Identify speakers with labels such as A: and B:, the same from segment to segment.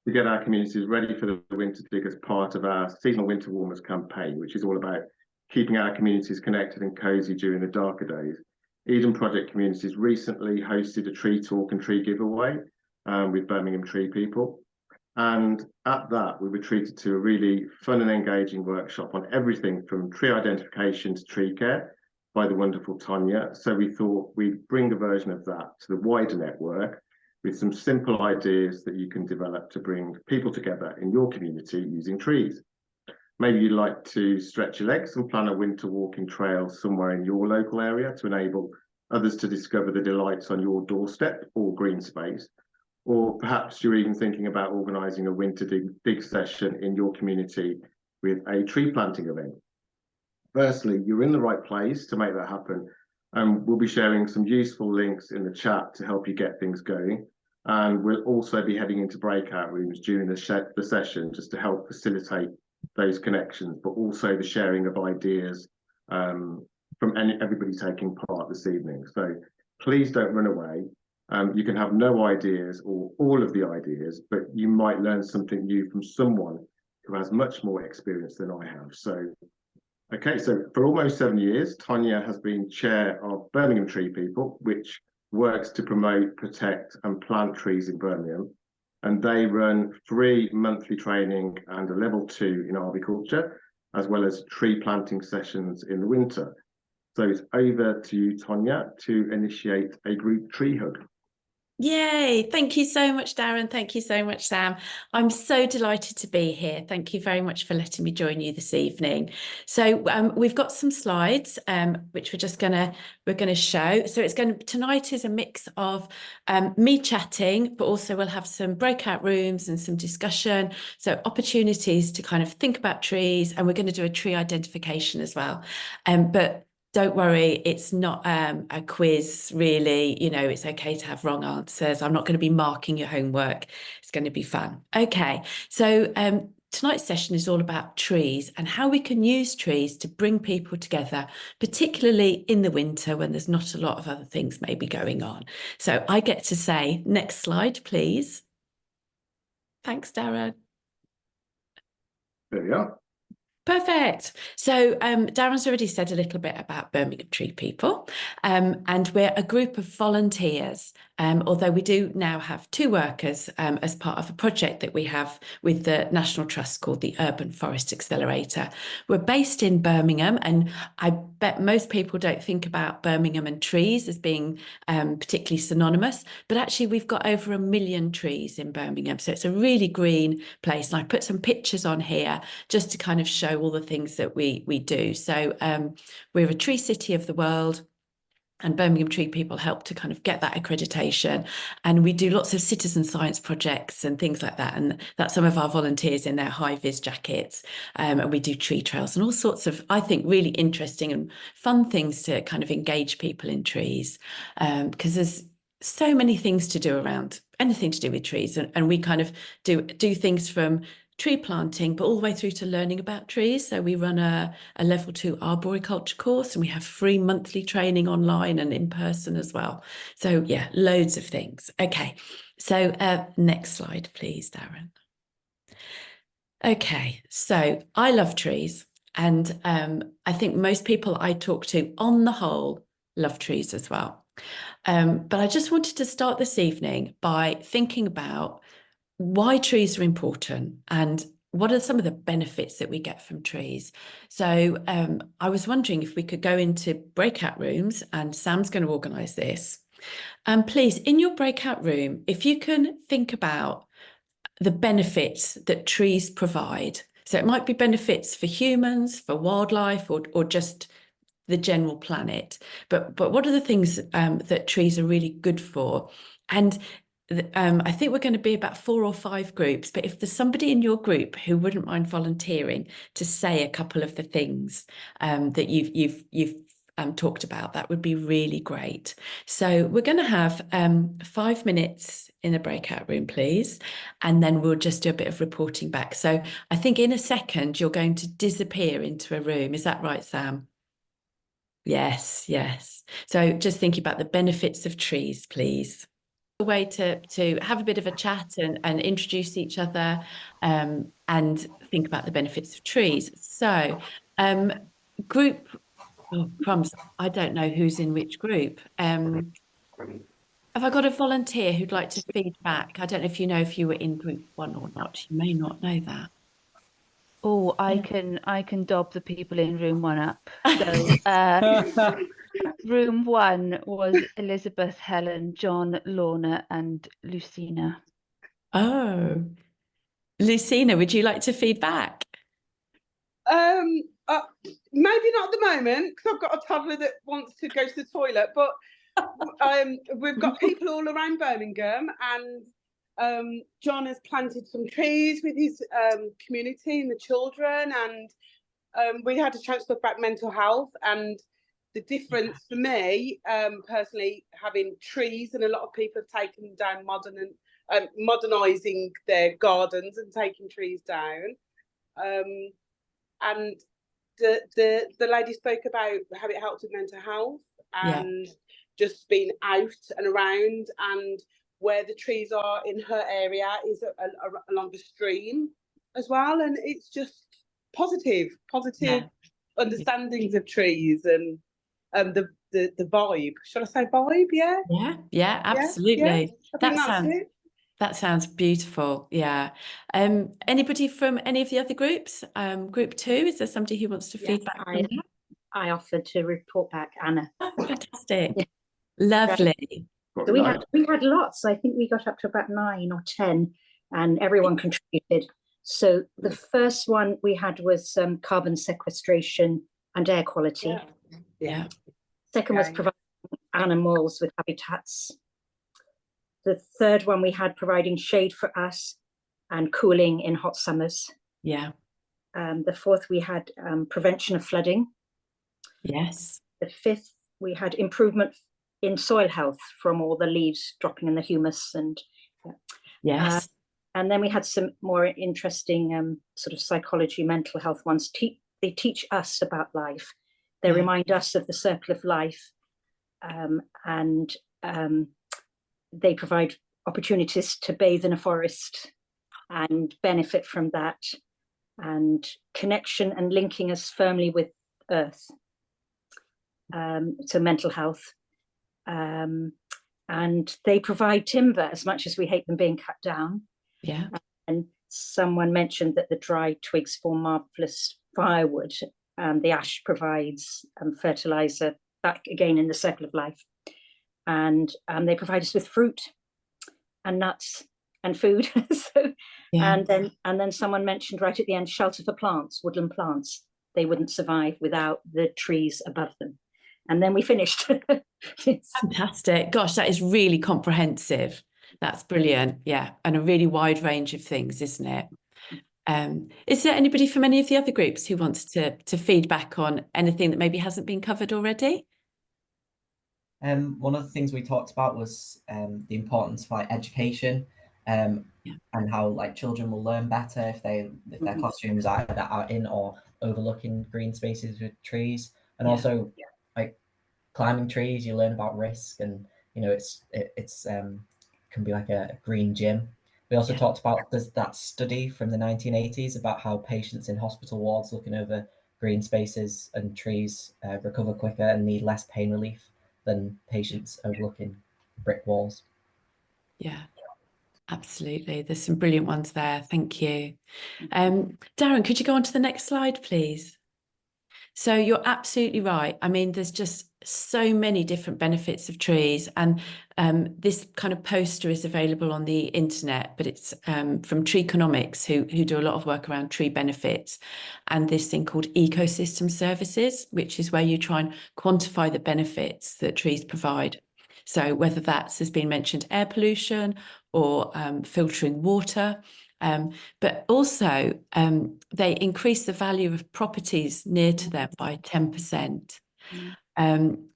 A: to get our communities ready for the winter dig as part of our seasonal winter warmers campaign, which is all about keeping our communities connected and cosy during the darker days. Eden Project Communities recently hosted a tree talk and tree giveaway with Birmingham Tree People. And at that, we were treated to a really fun and engaging workshop on everything from tree identification to tree care by the wonderful Tonya. So we thought we'd bring a version of that to the wider network with some simple ideas that you can develop to bring people together in your community using trees. Maybe you'd like to stretch your legs and plan a winter walking trail somewhere in your local area to enable others to discover the delights on your doorstep or green space. Or perhaps you're even thinking about organising a winter dig session in your community with a tree planting event. Firstly, you're in the right place to make that happen. And we'll be sharing some useful links in the chat to help you get things going. And we'll also be heading into breakout rooms during the session just to help facilitate those connections, but also the sharing of ideas from everybody taking part this evening. So please don't run away. You can have no ideas or all of the ideas, but you might learn something new from someone who has much more experience than I have. So, okay, so for almost 7 years, Tonya has been chair of Birmingham Tree People, which works to promote, protect and plant trees in Birmingham. And they run free monthly training and a level 2 in arboriculture, as well as tree planting sessions in the winter. So it's over to you, Tonya, to initiate a group tree hug.
B: Yay. Thank you so much, Darren. Thank you so much, Sam. I'm so delighted to be here. Thank you very much for letting me join you this evening. So we've got some slides, which we're gonna show. So tonight is a mix of me chatting, but also we'll have some breakout rooms and some discussion. So opportunities to kind of think about trees, and we're going to do a tree identification as well. But don't worry, it's not a quiz, really. You know, it's okay to have wrong answers. I'm not going to be marking your homework. It's going to be fun. Okay, so tonight's session is all about trees and how we can use trees to bring people together, particularly in the winter when there's not a lot of other things maybe going on. So I get to say, next slide, please. Thanks, Darren.
A: There we are.
B: Perfect. So Darren's already said a little bit about Birmingham Tree People, and we're a group of volunteers, although we do now have 2 workers as part of a project that we have with the National Trust called the Urban Forest Accelerator. We're based in Birmingham, and I bet most people don't think about Birmingham and trees as being particularly synonymous, but actually we've got over 1 million trees in Birmingham. So it's a really green place. And I put some pictures on here just to kind of show all the things that we do. So we're a tree city of the world, and Birmingham Tree People help to kind of get that accreditation. And we do lots of citizen science projects and things like that. And that's some of our volunteers in their high-vis jackets. And we do tree trails and all sorts of, I think, really interesting and fun things to kind of engage people in trees. Because there's so many things to do around anything to do with trees. And we kind of do things from tree planting, but all the way through to learning about trees. So we run a level 2 arboriculture course, and we have free monthly training online and in person as well. So yeah, loads of things. Okay, so next slide, please, Darren. Okay, so I love trees, and I think most people I talk to on the whole love trees as well. But I just wanted to start this evening by thinking about why trees are important and what are some of the benefits that we get from trees. So I was wondering if we could go into breakout rooms, and Sam's going to organise this. And please, in your breakout room, if you can think about the benefits that trees provide. So it might be benefits for humans, for wildlife, or just the general planet. But what are the things that trees are really good for? And I think we're going to be about 4 or 5 groups, but if there's somebody in your group who wouldn't mind volunteering to say a couple of the things that you've talked about, that would be really great. So we're going to have 5 minutes in the breakout room, please, and then we'll just do a bit of reporting back. So I think in a second you're going to disappear into a room. Is that right, Sam? Yes, yes. So just thinking about the benefits of trees, please. a way to have a bit of a chat and introduce each other, and think about the benefits of trees. So, group, oh crumbs, I don't know who's in which group. Have I got a volunteer who'd like to feed back? I don't know if you know if you were in group 1 or not. You may not know that.
C: Oh, I can dob the people in room 1 up. So room 1 was Elizabeth, Helen, John, Lorna, and Lucina.
B: Oh, Lucina, would you like to feed back?
D: Maybe not at the moment, because I've got a toddler that wants to go to the toilet, but we've got people all around Birmingham, and John has planted some trees with his community and the children, and we had a chance to talk about mental health and the difference for me, personally, having trees, and a lot of people have taken down modernising their gardens and taking trees down. And the lady spoke about how it helped with mental health and just being out and around, and where the trees are in her area is along the stream as well, and it's just positive understandings of trees, and the vibe. Shall I say vibe?
B: Yeah, absolutely.
D: Yeah.
B: That sounds beautiful. Yeah. Anybody from any of the other groups? Group 2, is there somebody who wants to feed back?
E: I offered to report back, Anna.
B: Oh, fantastic. Yeah. Lovely.
E: So we had lots. I think we got up to about 9 or 10, and everyone contributed. So the first one we had was carbon sequestration and air quality.
B: Yeah.
E: Second was providing animals with habitats. The third one we had providing shade for us and cooling in hot summers.
B: Yeah.
E: The fourth we had prevention of flooding.
B: Yes.
E: The fifth we had improvement in soil health from all the leaves dropping in the humus, and
B: yes.
E: And then we had some more interesting sort of psychology, mental health ones. They teach us about life. They remind us of the circle of life, and they provide opportunities to bathe in a forest and benefit from that, and connection and linking us firmly with earth. So mental health. And they provide timber, as much as we hate them being cut down.
B: Yeah.
E: And someone mentioned that the dry twigs form marvelous firewood. The ash provides fertilizer, back again in the circle of life. And they provide us with fruit and nuts and food. And then someone mentioned right at the end, shelter for plants, woodland plants. They wouldn't survive without the trees above them. And then we finished.
B: Fantastic. Gosh, that is really comprehensive. That's brilliant. Yeah. And a really wide range of things, isn't it? Is there anybody from any of the other groups who wants to feed back on anything that maybe hasn't been covered already?
F: One of the things we talked about was the importance of like education, and how like children will learn better if their classrooms are either out in or overlooking green spaces with trees, and also like climbing trees, you learn about risk, and you know it's can be like a green gym. We also talked about that study from the 1980s about how patients in hospital wards looking over green spaces and trees recover quicker and need less pain relief than patients overlooking brick walls.
B: Yeah, absolutely. There's some brilliant ones there. Thank you. Darren, could you go on to the next slide, please? So you're absolutely right. I mean, there's just so many different benefits of trees, and this kind of poster is available on the internet, but it's from Treeconomics, who do a lot of work around tree benefits, and this thing called ecosystem services, which is where you try and quantify the benefits that trees provide. So whether that's, as been mentioned, air pollution or filtering water. But also they increase the value of properties near to them by 10%.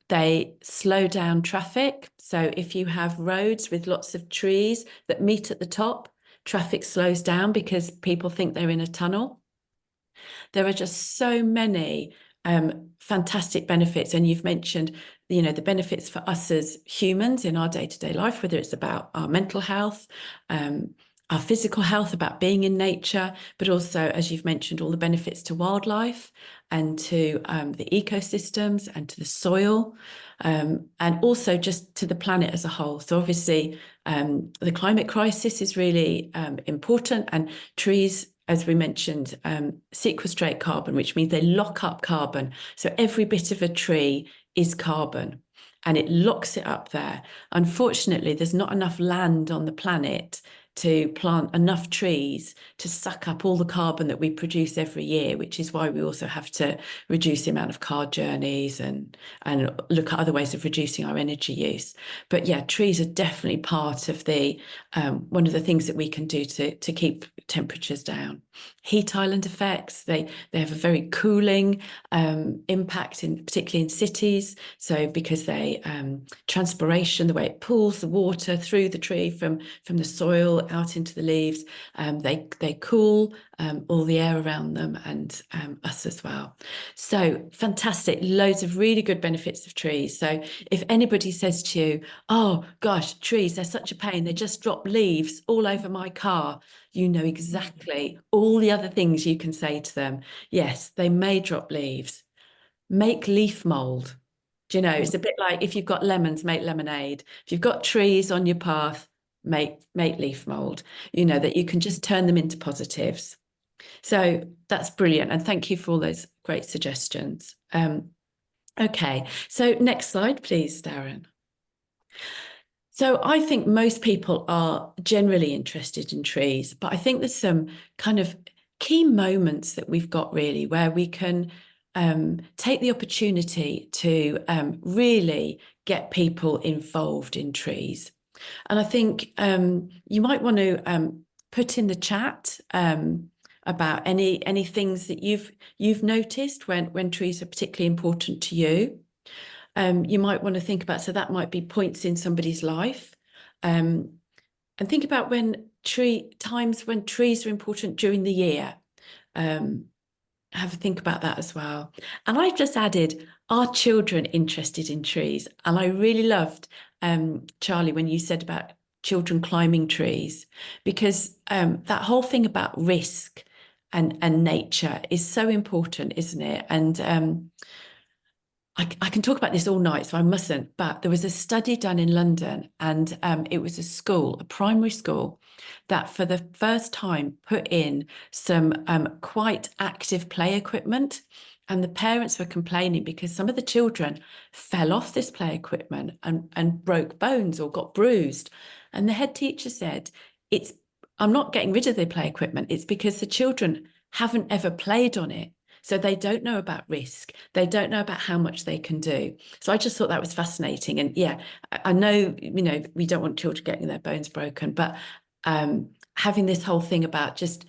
B: They slow down traffic. So if you have roads with lots of trees that meet at the top, traffic slows down because people think they're in a tunnel. There are just so many fantastic benefits. And you've mentioned, you know, the benefits for us as humans in our day-to-day life, whether it's about our mental health, our physical health, about being in nature, but also, as you've mentioned, all the benefits to wildlife and to the ecosystems and to the soil, and also just to the planet as a whole. So obviously, the climate crisis is really important, and trees, as we mentioned, sequestrate carbon, which means they lock up carbon. So every bit of a tree is carbon, and it locks it up there. Unfortunately, there's not enough land on the planet to plant enough trees to suck up all the carbon that we produce every year, which is why we also have to reduce the amount of car journeys and look at other ways of reducing our energy use. But yeah, trees are definitely part of the one of the things that we can do to keep temperatures down. Heat island effects, they have a very cooling impact, particularly in cities. So because they transpiration, the way it pulls the water through the tree from the soil out into the leaves, they cool all the air around them and us as well. So fantastic, loads of really good benefits of trees. So if anybody says to you, oh gosh, trees, they're such a pain, they just drop leaves all over my car, you know exactly all the other things you can say to them. Yes, they may drop leaves. Make leaf mold. Do you know, it's a bit like if you've got lemons, make lemonade. If you've got trees on your path, make leaf mold, you know, that you can just turn them into positives. So that's brilliant. And thank you for all those great suggestions. Okay, so next slide, please, Darren. So I think most people are generally interested in trees, but I think there's some kind of key moments that we've got really where we can take the opportunity to really get people involved in trees. And I think you might want to put in the chat about any things that you've noticed when trees are particularly important to you. You might want to think about, so that might be points in somebody's life, and think about times when trees are important during the year. Have a think about that as well. And I've just added, are children interested in trees? And I really loved, Charlie, when you said about children climbing trees, because that whole thing about risk and nature is so important, isn't it? And I can talk about this all night, so I mustn't, but there was a study done in London, and it was a primary school, that for the first time put in some quite active play equipment. And the parents were complaining because some of the children fell off this play equipment and broke bones or got bruised. And the head teacher said, I'm not getting rid of the play equipment, it's because the children haven't ever played on it. So they don't know about risk. They don't know about how much they can do. So I just thought that was fascinating. And yeah, I know, you know, we don't want children getting their bones broken, but having this whole thing about just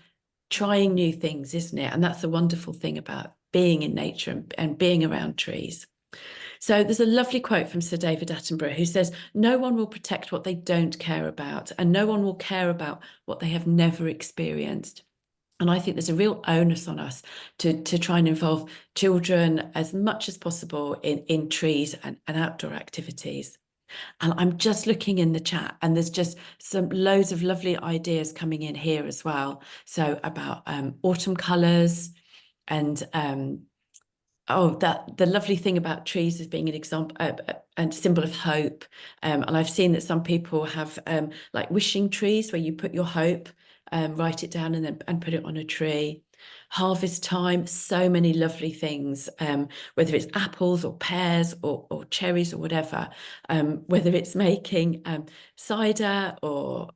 B: trying new things, isn't it? And that's the wonderful thing about being in nature and being around trees. So there's a lovely quote from Sir David Attenborough who says, no one will protect what they don't care about, and no one will care about what they have never experienced. And I think there's a real onus on us to try and involve children as much as possible in trees and outdoor activities. And I'm just looking in the chat, and there's just loads of lovely ideas coming in here as well. So about autumn colours, and the lovely thing about trees is being an example and symbol of hope. And I've seen that some people have like wishing trees where you put your hope, write it down and put it on a tree. Harvest time, so many lovely things, whether it's apples or pears or cherries or whatever, whether it's making cider or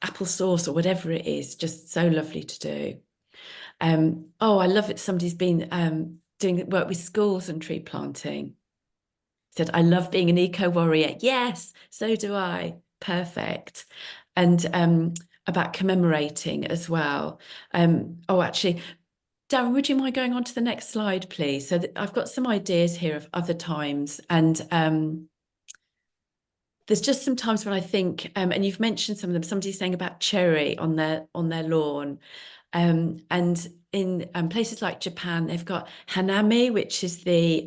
B: applesauce or whatever it is, just so lovely to do. I love it. Somebody's been doing work with schools and tree planting. Said, I love being an eco warrior. Yes, so do I. Perfect. And about commemorating as well. Actually, Darren, would you mind going on to the next slide, please? So I've got some ideas here of other times, and there's just some times when I think, and you've mentioned some of them. Somebody's saying about cherry on their lawn. And in places like Japan, they've got Hanami, which is the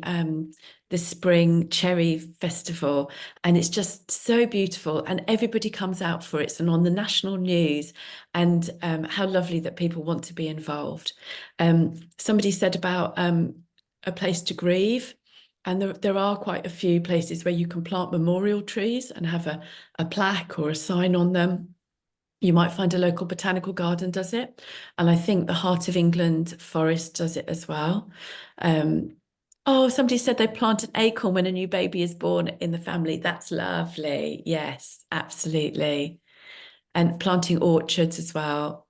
B: spring cherry festival, and it's just so beautiful, and everybody comes out for it, and on the national news, and how lovely that people want to be involved. Somebody said about a place to grieve, and there are quite a few places where you can plant memorial trees and have a plaque or a sign on them. You might find a local botanical garden does it, and I think the Heart of England Forest does it as well. Oh, somebody said they plant an acorn when a new baby is born in the family. That's lovely. Yes, absolutely. And planting orchards as well.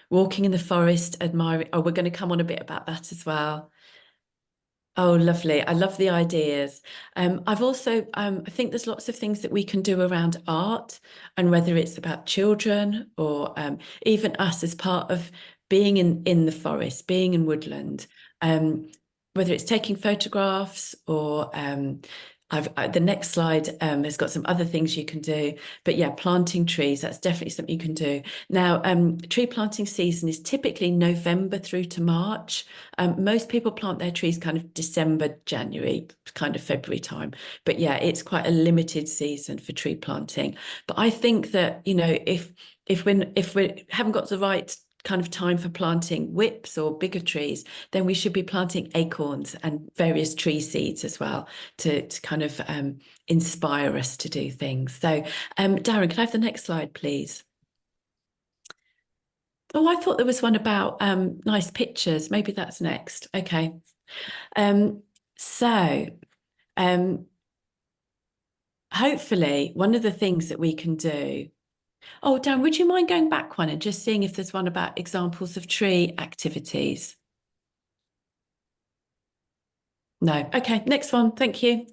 B: Walking in the forest, admiring. Oh, we're going to come on a bit about that as well. Oh, lovely. I love the ideas. I've also, I think there's lots of things that we can do around art, and whether it's about children or even us as part of being in the forest, being in woodland, whether it's taking photographs or the next slide has got some other things you can do, but yeah, planting trees, that's definitely something you can do. Now, tree planting season is typically November through to March. Most people plant their trees kind of December, January, kind of February time. But yeah, it's quite a limited season for tree planting. But I think that, you know, if we haven't got the right kind of time for planting whips or bigger trees, then we should be planting acorns and various tree seeds as well to kind of inspire us to do things. So Darren, can I have the next slide, please? Oh, I thought there was one about nice pictures. Maybe that's next. Okay. Hopefully one of the things that we can do. Oh, Dan, would you mind going back one and just seeing if there's one about examples of tree activities? No. Okay, next one. Thank you.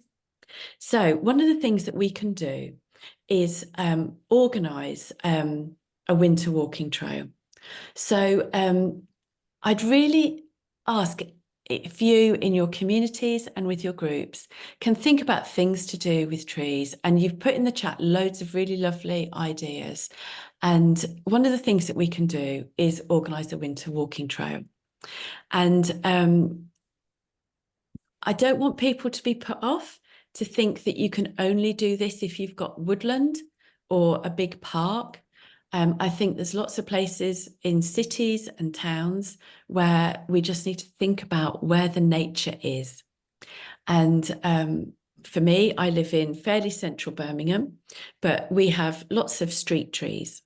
B: So one of the things that we can do is organise a winter walking trail. So I'd really ask if you in your communities and with your groups can think about things to do with trees, and you've put in the chat loads of really lovely ideas. And one of the things that we can do is organise a winter walking trail. And I don't want people to be put off to think that you can only do this if you've got woodland or a big park. I think there's lots of places in cities and towns where we just need to think about where the nature is. And for me, I live in fairly central Birmingham, but we have lots of street trees,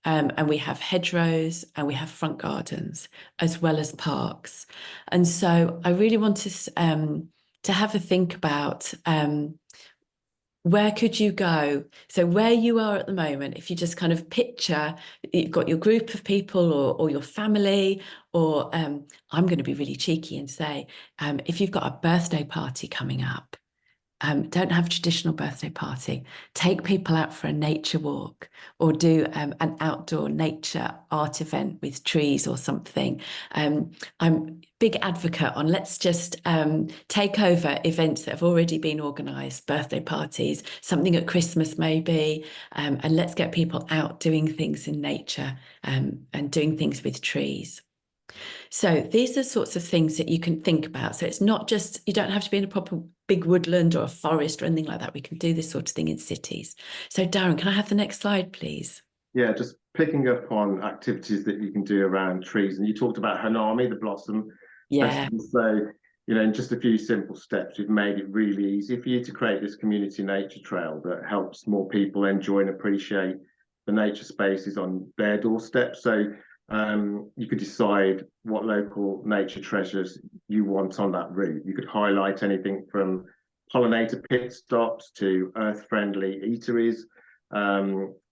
B: and we have hedgerows, and we have front gardens as well as parks. And so I really want to have a think about where could you go? So where you are at the moment, if you just kind of picture, you've got your group of people or your family, or I'm going to be really cheeky and say, if you've got a birthday party coming up, don't have a traditional birthday party. Take people out for a nature walk, or do an outdoor nature art event with trees or something. I'm a big advocate on let's just take over events that have already been organised, birthday parties, something at Christmas maybe, and let's get people out doing things in nature and doing things with trees. So these are sorts of things that you can think about. So it's not just, you don't have to be in a proper big woodland or a forest or anything like that. We can do this sort of thing in cities. So Darren, can I have the next slide, please?
A: Yeah, just picking up on activities that you can do around trees. And you talked about Hanami, the blossom festival. So, you know, in just a few simple steps, we've made it really easy for you to create this community nature trail that helps more people enjoy and appreciate the nature spaces on their doorstep. So you could decide what local nature treasures you want on that route. You could highlight anything from pollinator pit stops to earth-friendly eateries,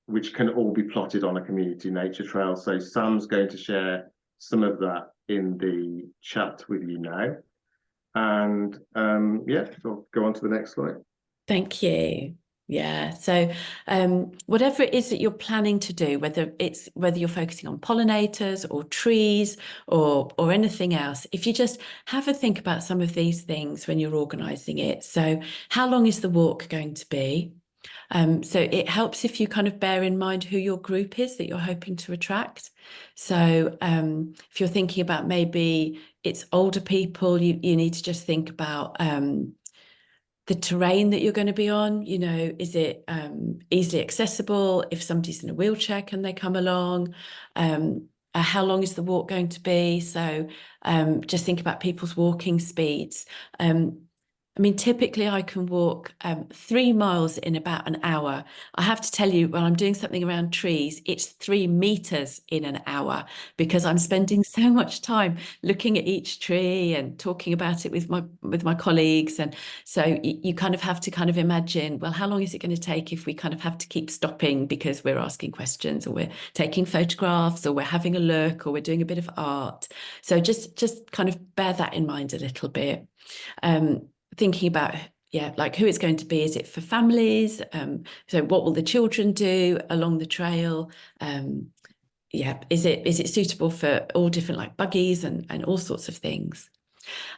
A: which can all be plotted on a community nature trail. So Sam's going to share some of that in the chat with you now. And yeah, so go on to the next slide.
B: Thank you. Yeah, so whatever it is that you're planning to do, whether you're focusing on pollinators or trees or anything else, if you just have a think about some of these things when you're organising it. So how long is the walk going to be? So it helps if you kind of bear in mind who your group is that you're hoping to attract. So if you're thinking about maybe it's older people, you need to just think about the terrain that you're going to be on. You know, is it easily accessible? If somebody's in a wheelchair, can they come along? How long is the walk going to be? So just think about people's walking speeds. I mean, typically I can walk 3 miles in about an hour. I have to tell you, when I'm doing something around trees, it's 3 meters in an hour, because I'm spending so much time looking at each tree and talking about it with my colleagues. And so you kind of have to kind of imagine, well, how long is it going to take if we kind of have to keep stopping because we're asking questions, or we're taking photographs, or we're having a look, or we're doing a bit of art. So just kind of bear that in mind a little bit. Thinking about, like who it's going to be. Is it for families? So what will the children do along the trail? Is it suitable for all different like buggies and all sorts of things?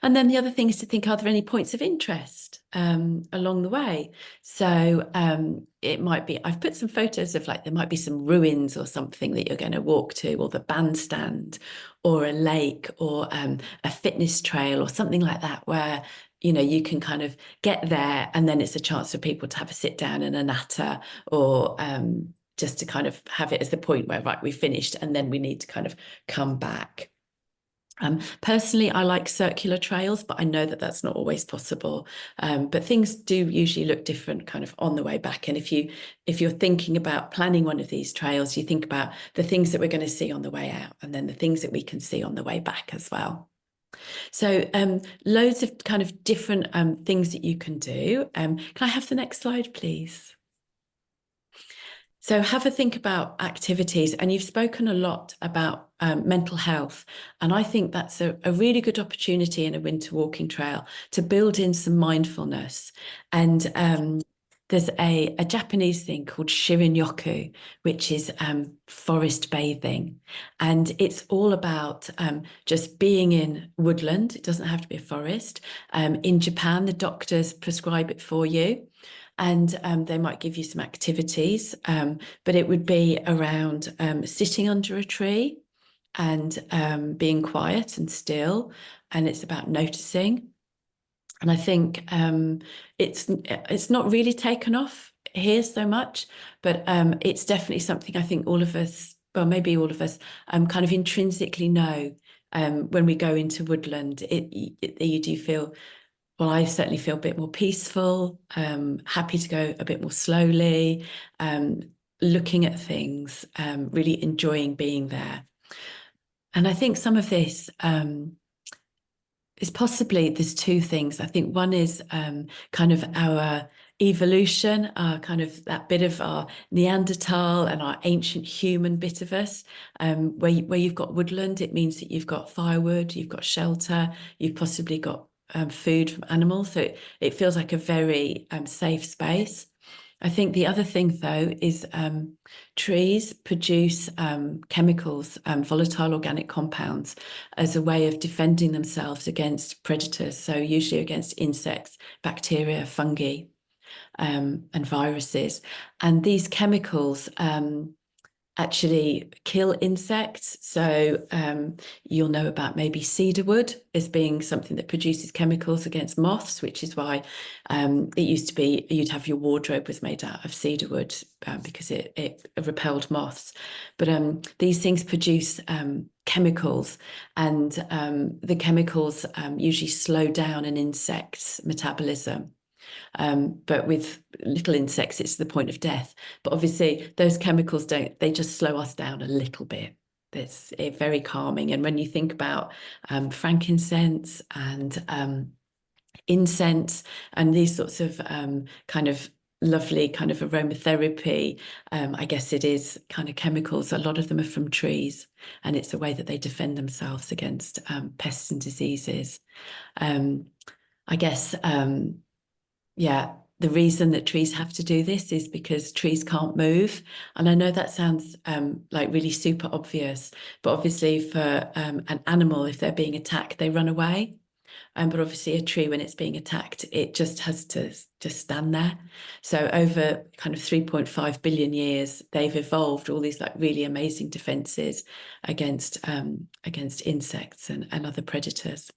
B: And then the other thing is to think, are there any points of interest along the way? So it might be, I've put some photos of like, there might be some ruins or something that you're going to walk to, or the bandstand, or a lake, or a fitness trail, or something like that, where you know, you can kind of get there and then it's a chance for people to have a sit down and a natter, or just to kind of have it as the point where, right, we finished and then we need to kind of come back. Personally, I like circular trails, but I know that that's not always possible. But things do usually look different kind of on the way back. And if you're thinking about planning one of these trails, you think about the things that we're going to see on the way out, and then the things that we can see on the way back as well. So loads of kind of different things that you can do. Can I have the next slide, please? So have a think about activities, and you've spoken a lot about mental health, and I think that's a really good opportunity in a winter walking trail to build in some mindfulness. And there's a Japanese thing called shirin-yoku, which is forest bathing. And it's all about just being in woodland. It doesn't have to be a forest. In Japan, the doctors prescribe it for you. And they might give you some activities, but it would be around sitting under a tree and being quiet and still. And it's about noticing. And I think it's not really taken off here so much, but it's definitely something I think all of us, well, maybe all of us, kind of intrinsically know. When we go into woodland, you do feel, well, I certainly feel a bit more peaceful, happy to go a bit more slowly, looking at things, really enjoying being there. And I think some of this is possibly, there's two things. I think one is kind of our evolution, kind of that bit of our Neanderthal and our ancient human bit of us, where you've got woodland, it means that you've got firewood, you've got shelter, you've possibly got food from animals. So it feels like a very safe space. I think the other thing, though, is trees produce chemicals, volatile organic compounds, as a way of defending themselves against predators. So usually against insects, bacteria, fungi, and viruses. And these chemicals actually kill insects. So you'll know about maybe cedarwood as being something that produces chemicals against moths, which is why it used to be you'd have your wardrobe was made out of cedarwood because it repelled moths. But these things produce chemicals, and the chemicals usually slow down an insect's metabolism. But with little insects, it's the point of death. But obviously, those chemicals they just slow us down a little bit. It's very calming. And when you think about frankincense and incense and these sorts of kind of lovely kind of aromatherapy, I guess it is kind of chemicals. A lot of them are from trees, and it's a way that they defend themselves against pests and diseases. I guess the reason that trees have to do this is because trees can't move. And I know that sounds like really super obvious, but obviously for an animal, if they're being attacked, they run away. but obviously a tree, when it's being attacked, it just has to just stand there. So over kind of 3.5 billion years, they've evolved all these like really amazing defenses against insects and other predators.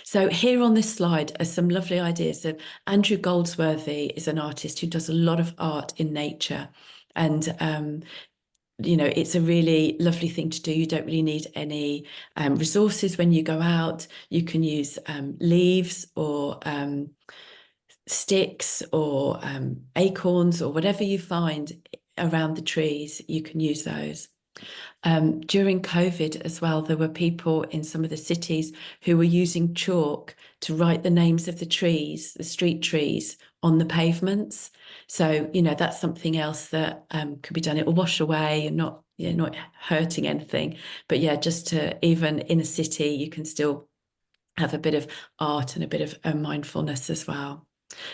B: So here on this slide are some lovely ideas. So Andrew Goldsworthy is an artist who does a lot of art in nature, and you know, it's a really lovely thing to do. You don't really need any resources when you go out. You can use leaves or sticks or acorns or whatever you find around the trees, you can use those. During COVID as well, there were people in some of the cities who were using chalk to write the names of the trees, the street trees, on the pavements. So, you know, that's something else that could be done. It will wash away and not, you know, not hurting anything. But yeah, just to, even in a city, you can still have a bit of art and a bit of mindfulness as well.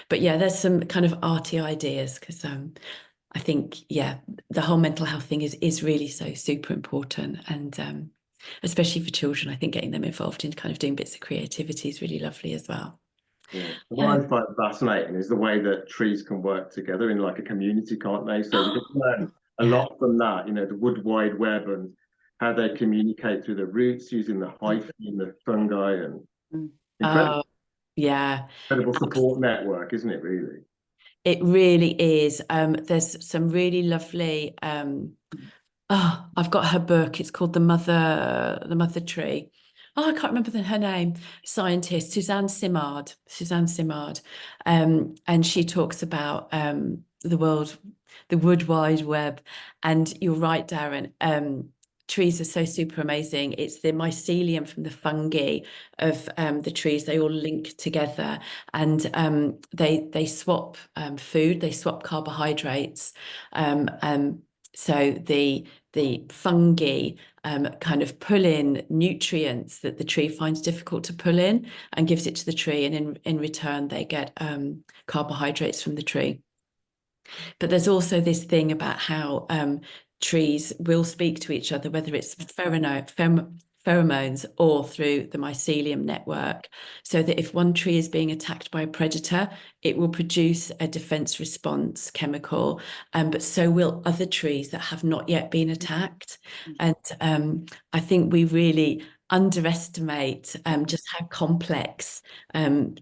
B: But yeah, there's some kind of arty ideas, because I think, yeah, the whole mental health thing is really so super important, and especially for children, I think getting them involved in kind of doing bits of creativity is really lovely as well.
A: Yeah. What I find fascinating is the way that trees can work together in like a community, can't they? So we can learn a lot from that, you know, the wood wide web and how they communicate through the roots using the hyphae and the fungi, and incredible,
B: Yeah,
A: incredible support network, isn't it, really?
B: it really is. There's some really lovely, I've got her book. It's called The Mother Tree. Oh, I can't remember her name. Scientist Suzanne Simard. And she talks about the wood wide web. And you're right, Darren. Trees are so super amazing. It's the mycelium from the fungi of the trees. They all link together, and they swap food. They swap carbohydrates. So the fungi kind of pull in nutrients that the tree finds difficult to pull in and gives it to the tree, and in return they get carbohydrates from the tree. But there's also this thing about how trees will speak to each other, whether it's pheromones or through the mycelium network, so that if one tree is being attacked by a predator, it will produce a defense response chemical, but so will other trees that have not yet been attacked. And I think we really underestimate just how complex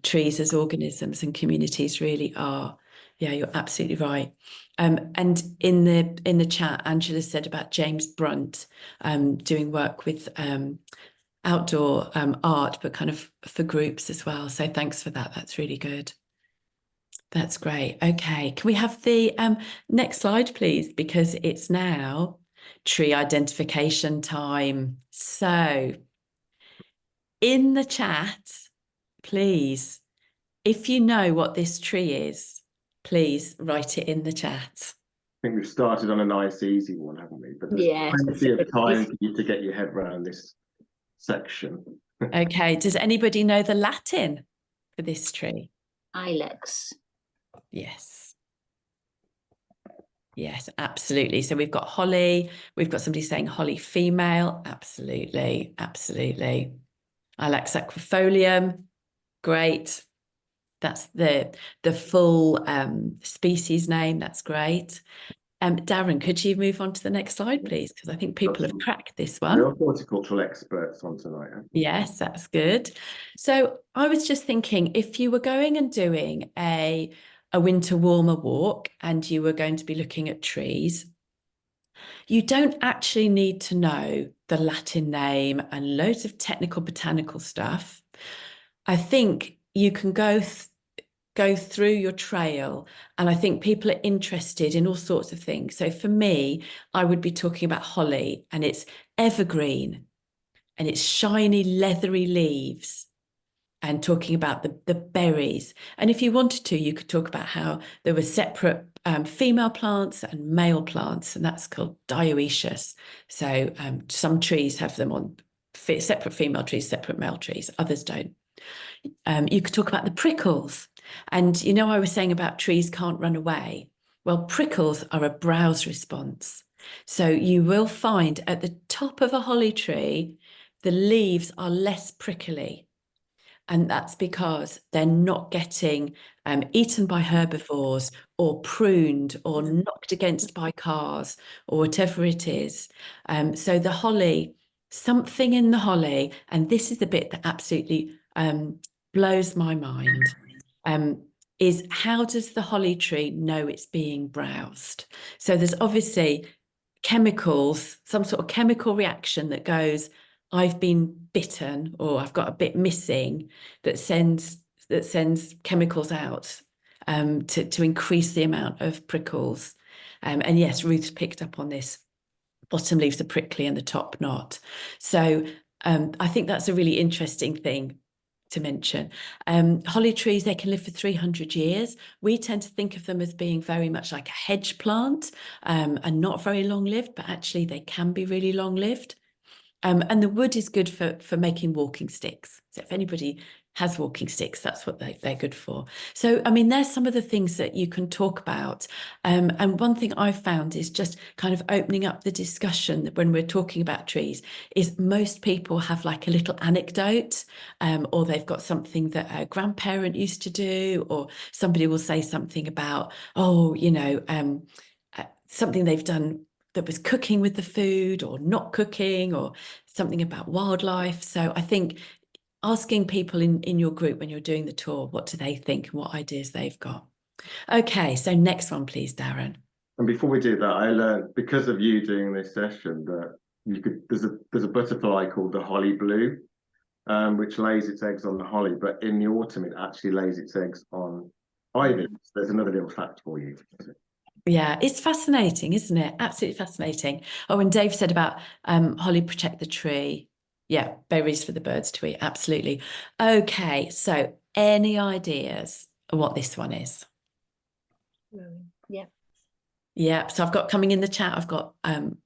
B: trees as organisms and communities really are. Yeah, you're absolutely right. And in the chat, Angela said about James Brunt doing work with outdoor art, but kind of for groups as well. So thanks for that. That's really good. That's great. Okay, can we have the next slide, please? Because it's now tree identification time. So in the chat, please, if you know what this tree is, please write it in the chat.
A: I think we've started on a nice, easy one, haven't we? But there's
E: Yeah,
A: plenty of time for you to get your head around this section.
B: Okay, does anybody know the Latin for this tree?
E: Ilex.
B: Yes. Yes, absolutely. So we've got holly. We've got somebody saying holly female. Absolutely, absolutely. Ilex aquifolium. Great. That's the full species name. That's great. Darren, could you move on to the next slide, please? Because I think people have cracked this one.
A: Real horticultural experts on tonight.
B: Yes, that's good. So I was just thinking, if you were going and doing a winter warmer walk and you were going to be looking at trees, you don't actually need to know the Latin name and loads of technical botanical stuff. I think you can go through your trail, and I think people are interested in all sorts of things. So for me, I would be talking about holly, and it's evergreen and it's shiny leathery leaves, and talking about the berries. And if you wanted to, you could talk about how there were separate female plants and male plants, and that's called dioecious. So some trees have them on separate female trees, separate male trees, others don't. You could talk about the prickles. And you know, I was saying about trees can't run away. Well, prickles are a browse response. So you will find at the top of a holly tree, the leaves are less prickly. And that's because they're not getting eaten by herbivores or pruned or knocked against by cars or whatever it is. So the holly, something in the holly, and this is the bit that absolutely blows my mind, is how does the holly tree know it's being browsed? So there's obviously chemicals, some sort of chemical reaction that goes, I've been bitten or I've got a bit missing, that sends chemicals out to increase the amount of prickles. And yes, Ruth's picked up on this. Bottom leaves are prickly and the top not. So I think that's a really interesting thing to mention. Holly trees, they can live for 300 years. We tend to think of them as being very much like a hedge plant and not very long lived, but actually they can be really long lived. And the wood is good for making walking sticks. So if anybody has walking sticks, that's what they're good for. So, I mean, there's some of the things that you can talk about. And one thing I've found is just kind of opening up the discussion when we're talking about trees is most people have like a little anecdote, or they've got something that a grandparent used to do, or somebody will say something about, oh, you know, something they've done that was cooking with the food or not cooking, or something about wildlife. So I think asking people in your group when you're doing the tour, what do they think and what ideas they've got? Okay, so next one, please, Darren.
A: And before we do that, I learned because of you doing this session that you could there's a butterfly called the holly blue, which lays its eggs on the holly, but in the autumn it actually lays its eggs on ivy. So there's another little fact for you.
B: Yeah, it's fascinating, isn't it? Absolutely fascinating. Oh, and Dave said about holly protect the tree. Yeah, berries for the birds to eat. Absolutely. Okay, so any ideas of what this one is?
E: Yeah.
B: Yeah, so I've got coming in the chat, I've got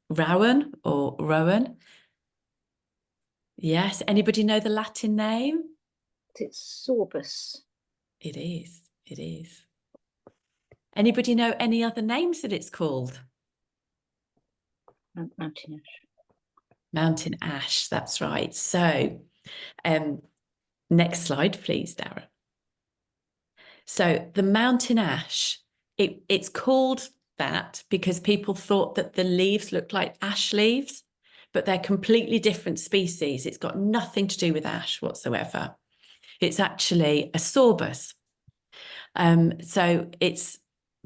B: Rowan or Rowan. Yes, anybody know the Latin name?
E: It's sorbus.
B: It is, it is. Anybody know any other names that it's called?
E: Mountain ash.
B: Mountain ash, that's right. So next slide, please, Darren. So the mountain ash, it's called that because people thought that the leaves looked like ash leaves, but they're completely different species. It's got nothing to do with ash whatsoever. It's actually a sorbus. So it's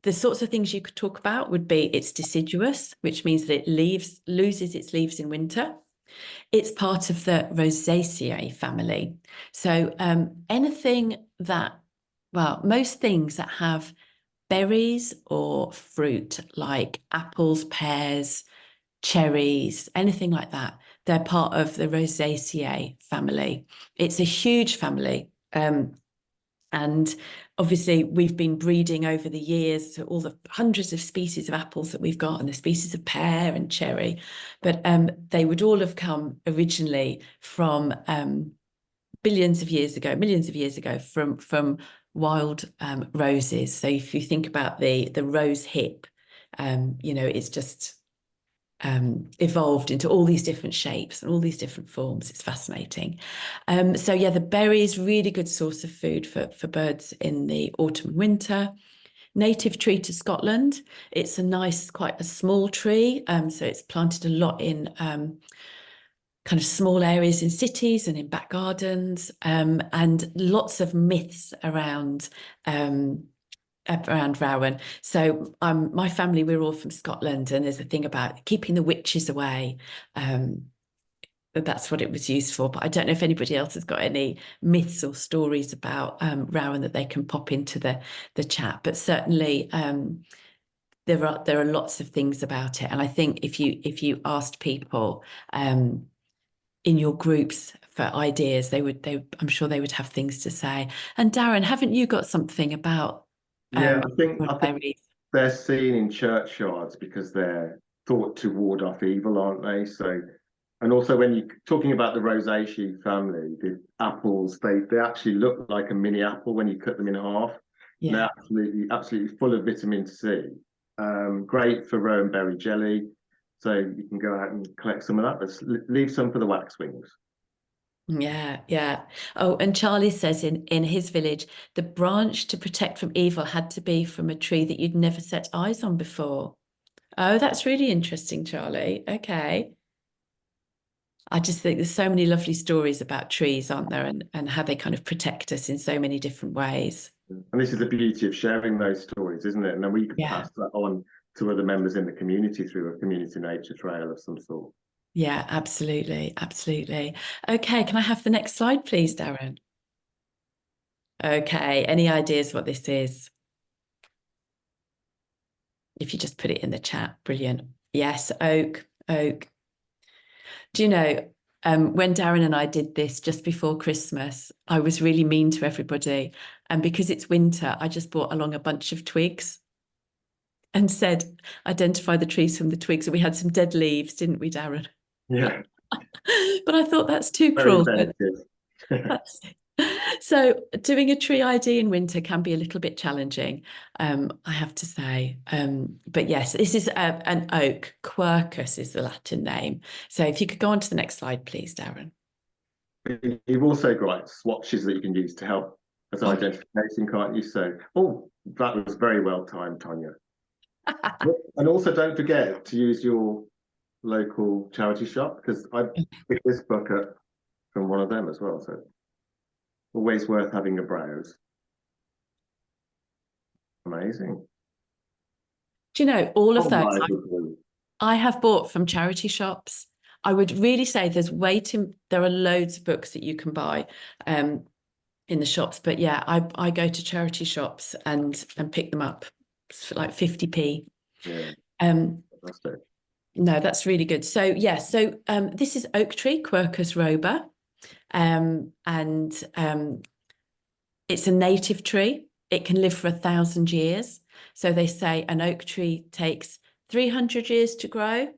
B: the sorts of things you could talk about would be it's deciduous, which means that it loses its leaves in winter. It's part of the Rosaceae family. So anything that, well, most things that have berries or fruit like apples, pears, cherries, anything like that, they're part of the Rosaceae family. It's a huge family. And obviously, we've been breeding over the years to all the hundreds of species of apples that we've got and the species of pear and cherry. But they would all have come originally from millions of years ago from wild roses. So if you think about the rose hip, you know, it's just evolved into all these different shapes and all these different forms. It's fascinating. So yeah, the berry is really good source of food for birds in the autumn and winter. Native tree to Scotland. It's a nice, quite a small tree. So it's planted a lot in kind of small areas in cities and in back gardens, and lots of myths around Rowan. So my family, we're all from Scotland, and there's a thing about keeping the witches away. That's what it was used for. But I don't know if anybody else has got any myths or stories about Rowan that they can pop into the chat. But certainly there are lots of things about it. And I think if you asked people in your groups for ideas, I'm sure they would have things to say. And Darren, haven't you got something about
A: Yeah, I think
B: berries?
A: they're seen in churchyards because they're thought to ward off evil, aren't they? So, and also when you're talking about the Rosaceae family, the apples, they actually look like a mini apple when you cut them in half.
B: Yeah.
A: They're absolutely full of vitamin C. Great for rowan berry jelly. So you can go out and collect some of that, but leave some for the waxwings.
B: Yeah, yeah. Oh, and Charlie says in his village, the branch to protect from evil had to be from a tree that you'd never set eyes on before. Oh, that's really interesting, Charlie. Okay. I just think there's so many lovely stories about trees, aren't there, and how they kind of protect us in so many different ways.
A: And this is the beauty of sharing those stories, isn't it? And then we can
B: Yeah.
A: pass that on to other members in the community through a community nature trail of some sort.
B: Yeah, absolutely, absolutely. Okay, can I have the next slide, please, Darren? Okay, any ideas what this is? If you just put it in the chat, brilliant. Yes, oak, oak. Do you know, when Darren and I did this just before Christmas, I was really mean to everybody. And because it's winter, I just brought along a bunch of twigs and said, identify the trees from the twigs. And we had some dead leaves, didn't we, Darren?
A: Yeah,
B: But I thought that's too
A: very
B: cruel.
A: inventive.
B: That's so doing a tree ID in winter can be a little bit challenging, I have to say. But yes, this is an oak. Quercus is the Latin name. So if you could go on to the next slide, please, Darren.
A: You've also got like swatches that you can use to help as identification, can't you? So, oh, that was very well timed, Tanya. And also don't forget to use your local charity shop, because I picked this book up from one of them as well. So always worth having a browse. Amazing.
B: Do you know, all of
A: Oh,
B: those
A: my goodness.
B: I have bought from charity shops. I would really say there are loads of books that you can buy in the shops. But yeah, I go to charity shops and pick them up for like 50p.
A: Yeah,
B: Fantastic. No, that's really good. So yeah, so this is oak tree, Quercus robur, and it's a native tree. It can live for 1,000 years. So they say an oak tree takes 300 years to grow,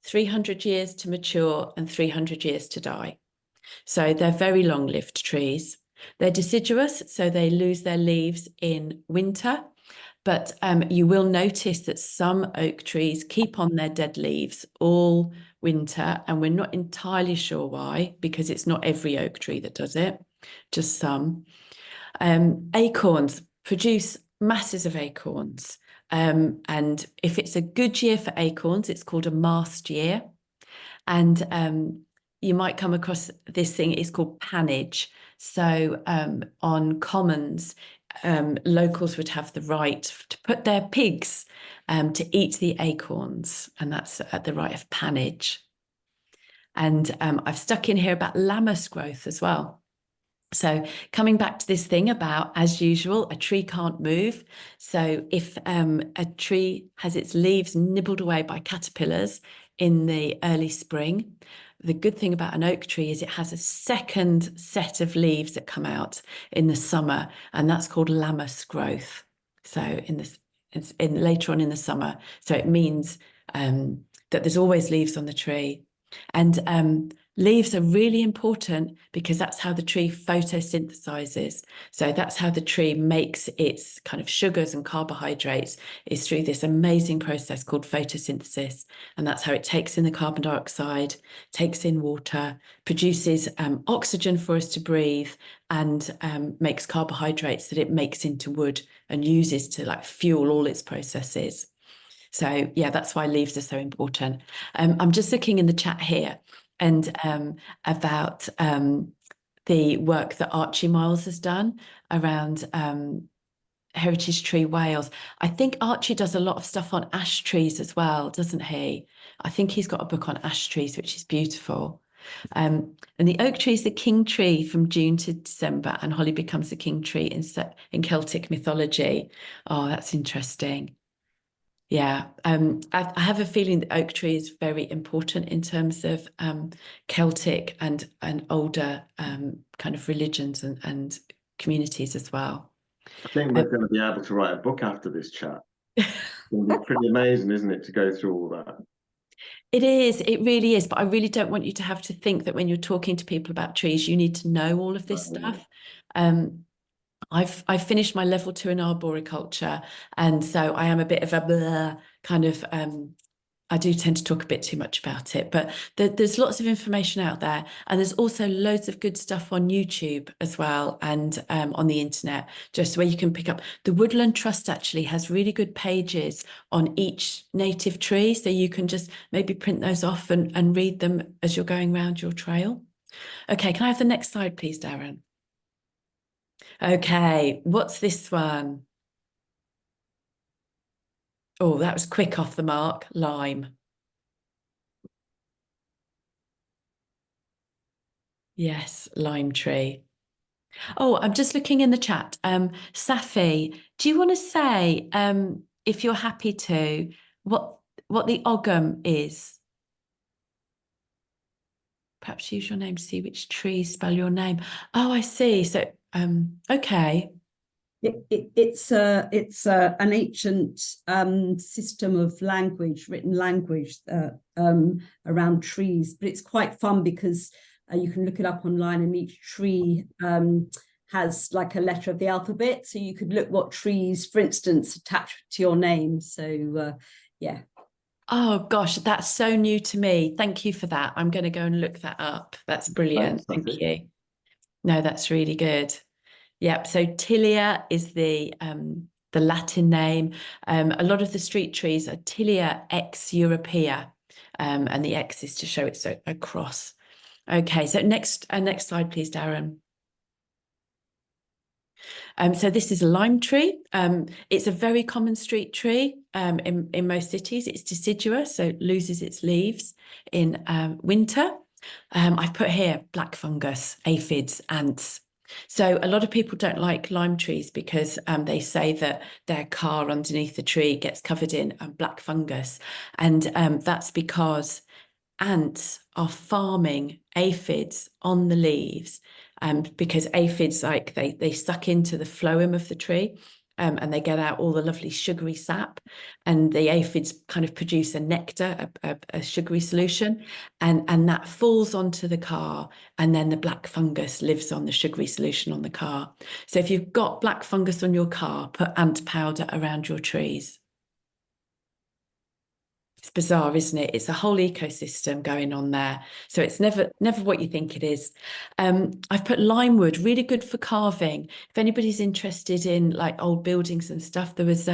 B: 300 years to mature, and 300 years to die. So they're very long-lived trees. They're deciduous, so they lose their leaves in winter. But you will notice that some oak trees keep on their dead leaves all winter, and we're not entirely sure why, because it's not every oak tree that does it, just some. Acorns produce masses of acorns. And if it's a good year for acorns, it's called a mast year. And you might come across this thing, it's called pannage. So on commons, locals would have the right to put their pigs to eat the acorns, and that's at the right of pannage. And I've stuck in here about lammas growth as well. So coming back to this thing about, as usual, a tree can't move. So if a tree has its leaves nibbled away by caterpillars in the early spring, the good thing about an oak tree is it has a second set of leaves that come out in the summer, and that's called lammas growth. So later on in the summer. So it means that there's always leaves on the tree. And leaves are really important because that's how the tree photosynthesizes. So that's how the tree makes its kind of sugars and carbohydrates, is through this amazing process called photosynthesis. And that's how it takes in the carbon dioxide, takes in water, produces oxygen for us to breathe, and makes carbohydrates that it makes into wood and uses to like fuel all its processes. So yeah, that's why leaves are so important. I'm just looking in the chat here and about the work that Archie Miles has done around Heritage Tree Wales. I think Archie does a lot of stuff on ash trees as well, doesn't he? I think he's got a book on ash trees, which is beautiful. And the oak tree is the king tree from June to December, and holly becomes the king tree in Celtic mythology. Oh, that's interesting. Yeah, I have a feeling that oak tree is very important in terms of Celtic and older kind of religions and communities as well.
A: I think we're going to be able to write a book after this chat. It's going to be pretty amazing, isn't it, to go through all that?
B: It is, it really is. But I really don't want you to have to think that when you're talking to people about trees, you need to know all of this stuff. I've finished my level 2 in arboriculture, and so I am a bit of a kind of I do tend to talk a bit too much about it, but there's lots of information out there, and there's also loads of good stuff on YouTube as well, and on the internet, just where you can pick up. The Woodland Trust actually has really good pages on each native tree, so you can just maybe print those off and read them as you're going around your trail. Okay, can I have the next slide, please, Darren? Okay, what's this one? Oh, that was quick off the mark. Lime. Yes, lime tree. Oh, I'm just looking in the chat. Safi, do you want to say, if you're happy to, what the Ogham is? Perhaps use your name to see which trees spell your name. Oh, I see. So, okay.
G: It's an ancient system of language, written language around trees, but it's quite fun because you can look it up online, and each tree has like a letter of the alphabet, so you could look what trees, for instance, attach to your name. So yeah.
B: Oh gosh, that's so new to me. Thank you for that. I'm going to go and look that up. That's brilliant.
A: Thanks,
B: Thank you. No, that's really good. Yep. So Tilia is the Latin name. A lot of the street trees are Tilia ex Europea, and the X is to show it's a cross. Okay. So next slide, please, Darren. So this is a lime tree. It's a very common street tree in most cities. It's deciduous, so it loses its leaves in winter. I've put here black fungus, aphids, ants. So a lot of people don't like lime trees because they say that their car underneath the tree gets covered in black fungus. And that's because ants are farming aphids on the leaves, because aphids, like they suck into the phloem of the tree, and they get out all the lovely sugary sap, and the aphids kind of produce a nectar, a sugary solution, and that falls onto the car, and then the black fungus lives on the sugary solution on the car. So if you've got black fungus on your car, put ant powder around your trees. It's bizarre, isn't it? It's a whole ecosystem going on there. So it's never what you think it is. I've put lime wood, really good for carving. If anybody's interested in like old buildings and stuff, there was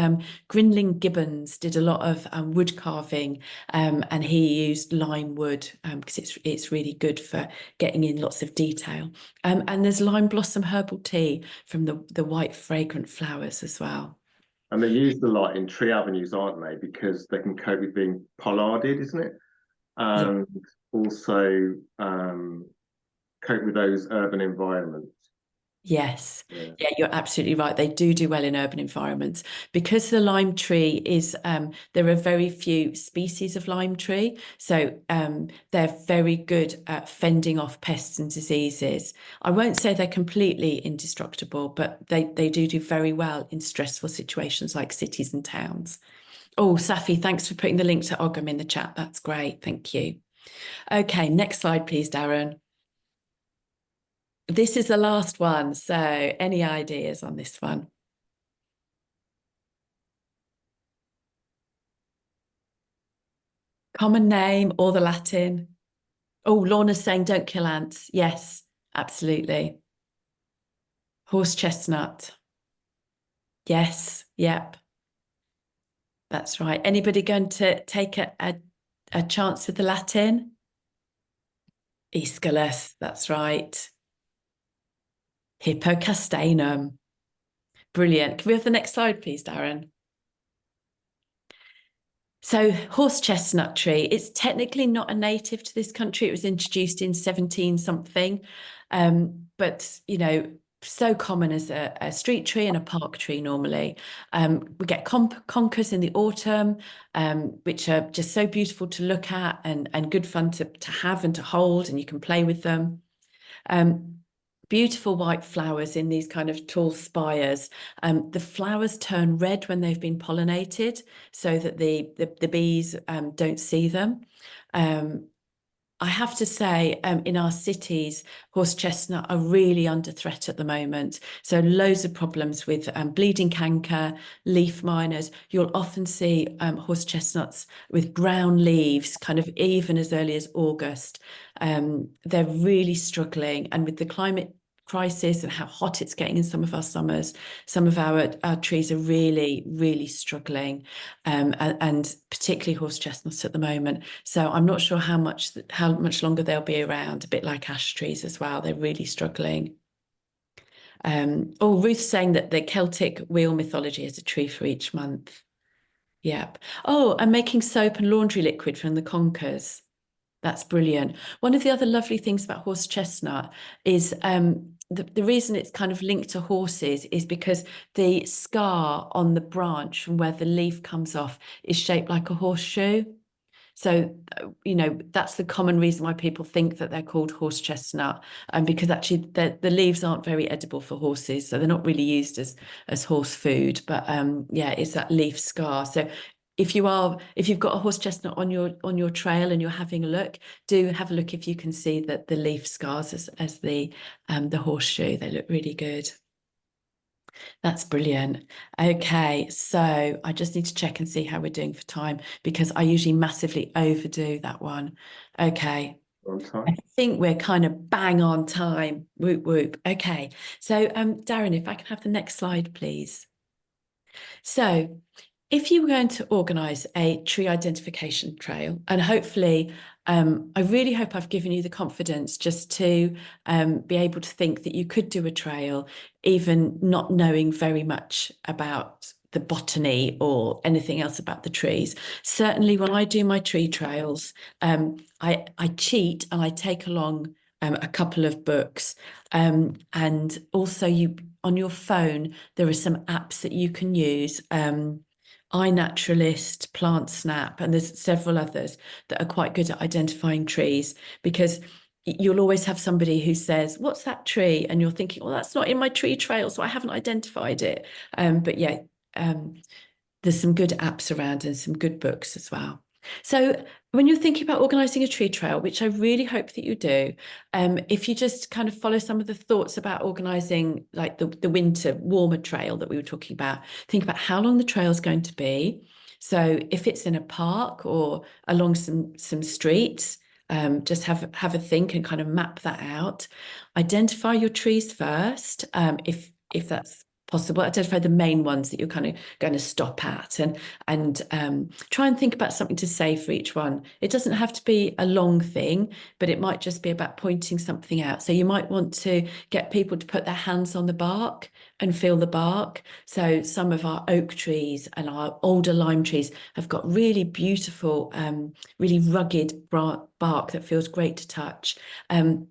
B: Grinling Gibbons did a lot of wood carving, and he used lime wood because it's really good for getting in lots of detail. And there's lime blossom herbal tea from the white fragrant flowers as well.
A: And they're used a lot in tree avenues, aren't they? Because they can cope with being pollarded, isn't it? And also cope with those urban environments.
B: Yes, yeah, you're absolutely right. They do well in urban environments because the lime tree is, there are very few species of lime tree. So they're very good at fending off pests and diseases. I won't say they're completely indestructible, but they do very well in stressful situations like cities and towns. Oh, Safi, thanks for putting the link to Ogham in the chat. That's great. Thank you. Okay, next slide, please, Darren. This is the last one. So any ideas on this one? Common name or the Latin? Oh, Lorna's saying don't kill ants. Yes, absolutely. Horse chestnut. Yes, yep. That's right. Anybody going to take a chance with the Latin? Aesculus, that's right. Hippocastanum. Brilliant. Can we have the next slide, please, Darren? So horse chestnut tree, it's technically not a native to this country. It was introduced in 17 something, but, you know, so common as a street tree and a park tree normally. We get conkers in the autumn, which are just so beautiful to look at and good fun to have and to hold, and you can play with them. Beautiful white flowers in these kind of tall spires. The flowers turn red when they've been pollinated so that the bees don't see them. I have to say, in our cities, horse chestnut are really under threat at the moment. So loads of problems with bleeding canker, leaf miners. You'll often see horse chestnuts with brown leaves, kind of even as early as August. They're really struggling, and with the climate crisis and how hot it's getting in some of our summers, some of our trees are really struggling, and particularly horse chestnuts at the moment. So I'm not sure how much longer they'll be around, a bit like ash trees as well. They're really struggling. Ruth's saying that the Celtic wheel mythology is a tree for each month. Yep. Oh, and making soap and laundry liquid from the conkers. That's brilliant. One of the other lovely things about horse chestnut is the reason it's kind of linked to horses is because the scar on the branch from where the leaf comes off is shaped like a horseshoe. So, that's the common reason why people think that they're called horse chestnut, because actually the leaves aren't very edible for horses, so they're not really used as horse food. But it's that leaf scar. So if you've got a horse chestnut on your trail and you're having a look, do have a look if you can see that the leaf scars as the horseshoe. They look really good. That's brilliant. Okay, so I just need to check and see how we're doing for time, because I usually massively overdo that one. Okay.
A: On time.
B: I think we're kind of bang on time. Whoop, whoop. Okay, so Darren, if I can have the next slide, please. So if you were going to organise a tree identification trail, and hopefully, I really hope I've given you the confidence just to be able to think that you could do a trail, even not knowing very much about the botany or anything else about the trees. Certainly when I do my tree trails, I cheat and I take along a couple of books, and also on your phone there are some apps that you can use, iNaturalist, PlantSnap, and there's several others that are quite good at identifying trees, because you'll always have somebody who says, what's that tree? And you're thinking, well, that's not in my tree trail, so I haven't identified it. But yeah, there's some good apps around and some good books as well. So when you're thinking about organising a tree trail, which I really hope that you do, if you just kind of follow some of the thoughts about organising like the winter warmer trail that we were talking about, think about how long the trail is going to be. So if it's in a park or along some streets, just have a think and kind of map that out. Identify your trees first, if that's possible. Identify the main ones that you're kind of going to stop at, and try and think about something to say for each one. It doesn't have to be a long thing, but it might just be about pointing something out. So you might want to get people to put their hands on the bark and feel the bark. So some of our oak trees and our older lime trees have got really beautiful, really rugged bark that feels great to touch. I'm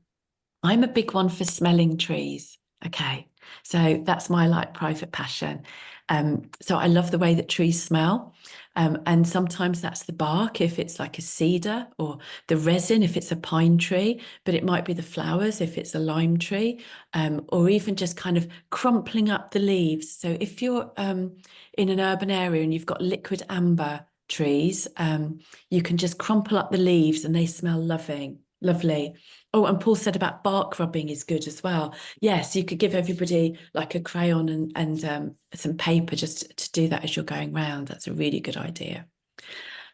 B: a big one for smelling trees. Okay, so that's my private passion. So I love the way that trees smell. And sometimes that's the bark if it's like a cedar, or the resin if it's a pine tree, but it might be the flowers if it's a lime tree, or even just kind of crumpling up the leaves. So if you're in an urban area and you've got liquid amber trees, you can just crumple up the leaves and they smell lovely. Oh, and Paul said about bark rubbing is good as well. Yes, you could give everybody like a crayon and some paper just to do that as you're going round. That's a really good idea.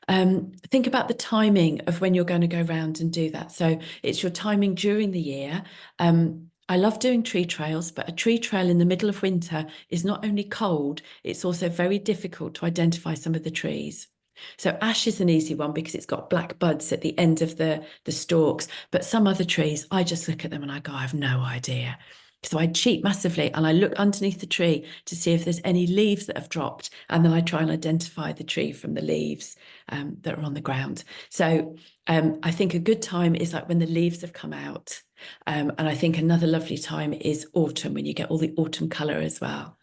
B: Think about the timing of when you're going to go round and do that. So it's your timing during the year. I love doing tree trails, but a tree trail in the middle of winter is not only cold, it's also very difficult to identify some of the trees. So ash is an easy one because it's got black buds at the end of the stalks, but some other trees, I just look at them and I go, I have no idea. So I cheat massively and I look underneath the tree to see if there's any leaves that have dropped, and then I try and identify the tree from the leaves that are on the ground. So I think a good time is like when the leaves have come out, and I think another lovely time is autumn, when you get all the autumn colour as well.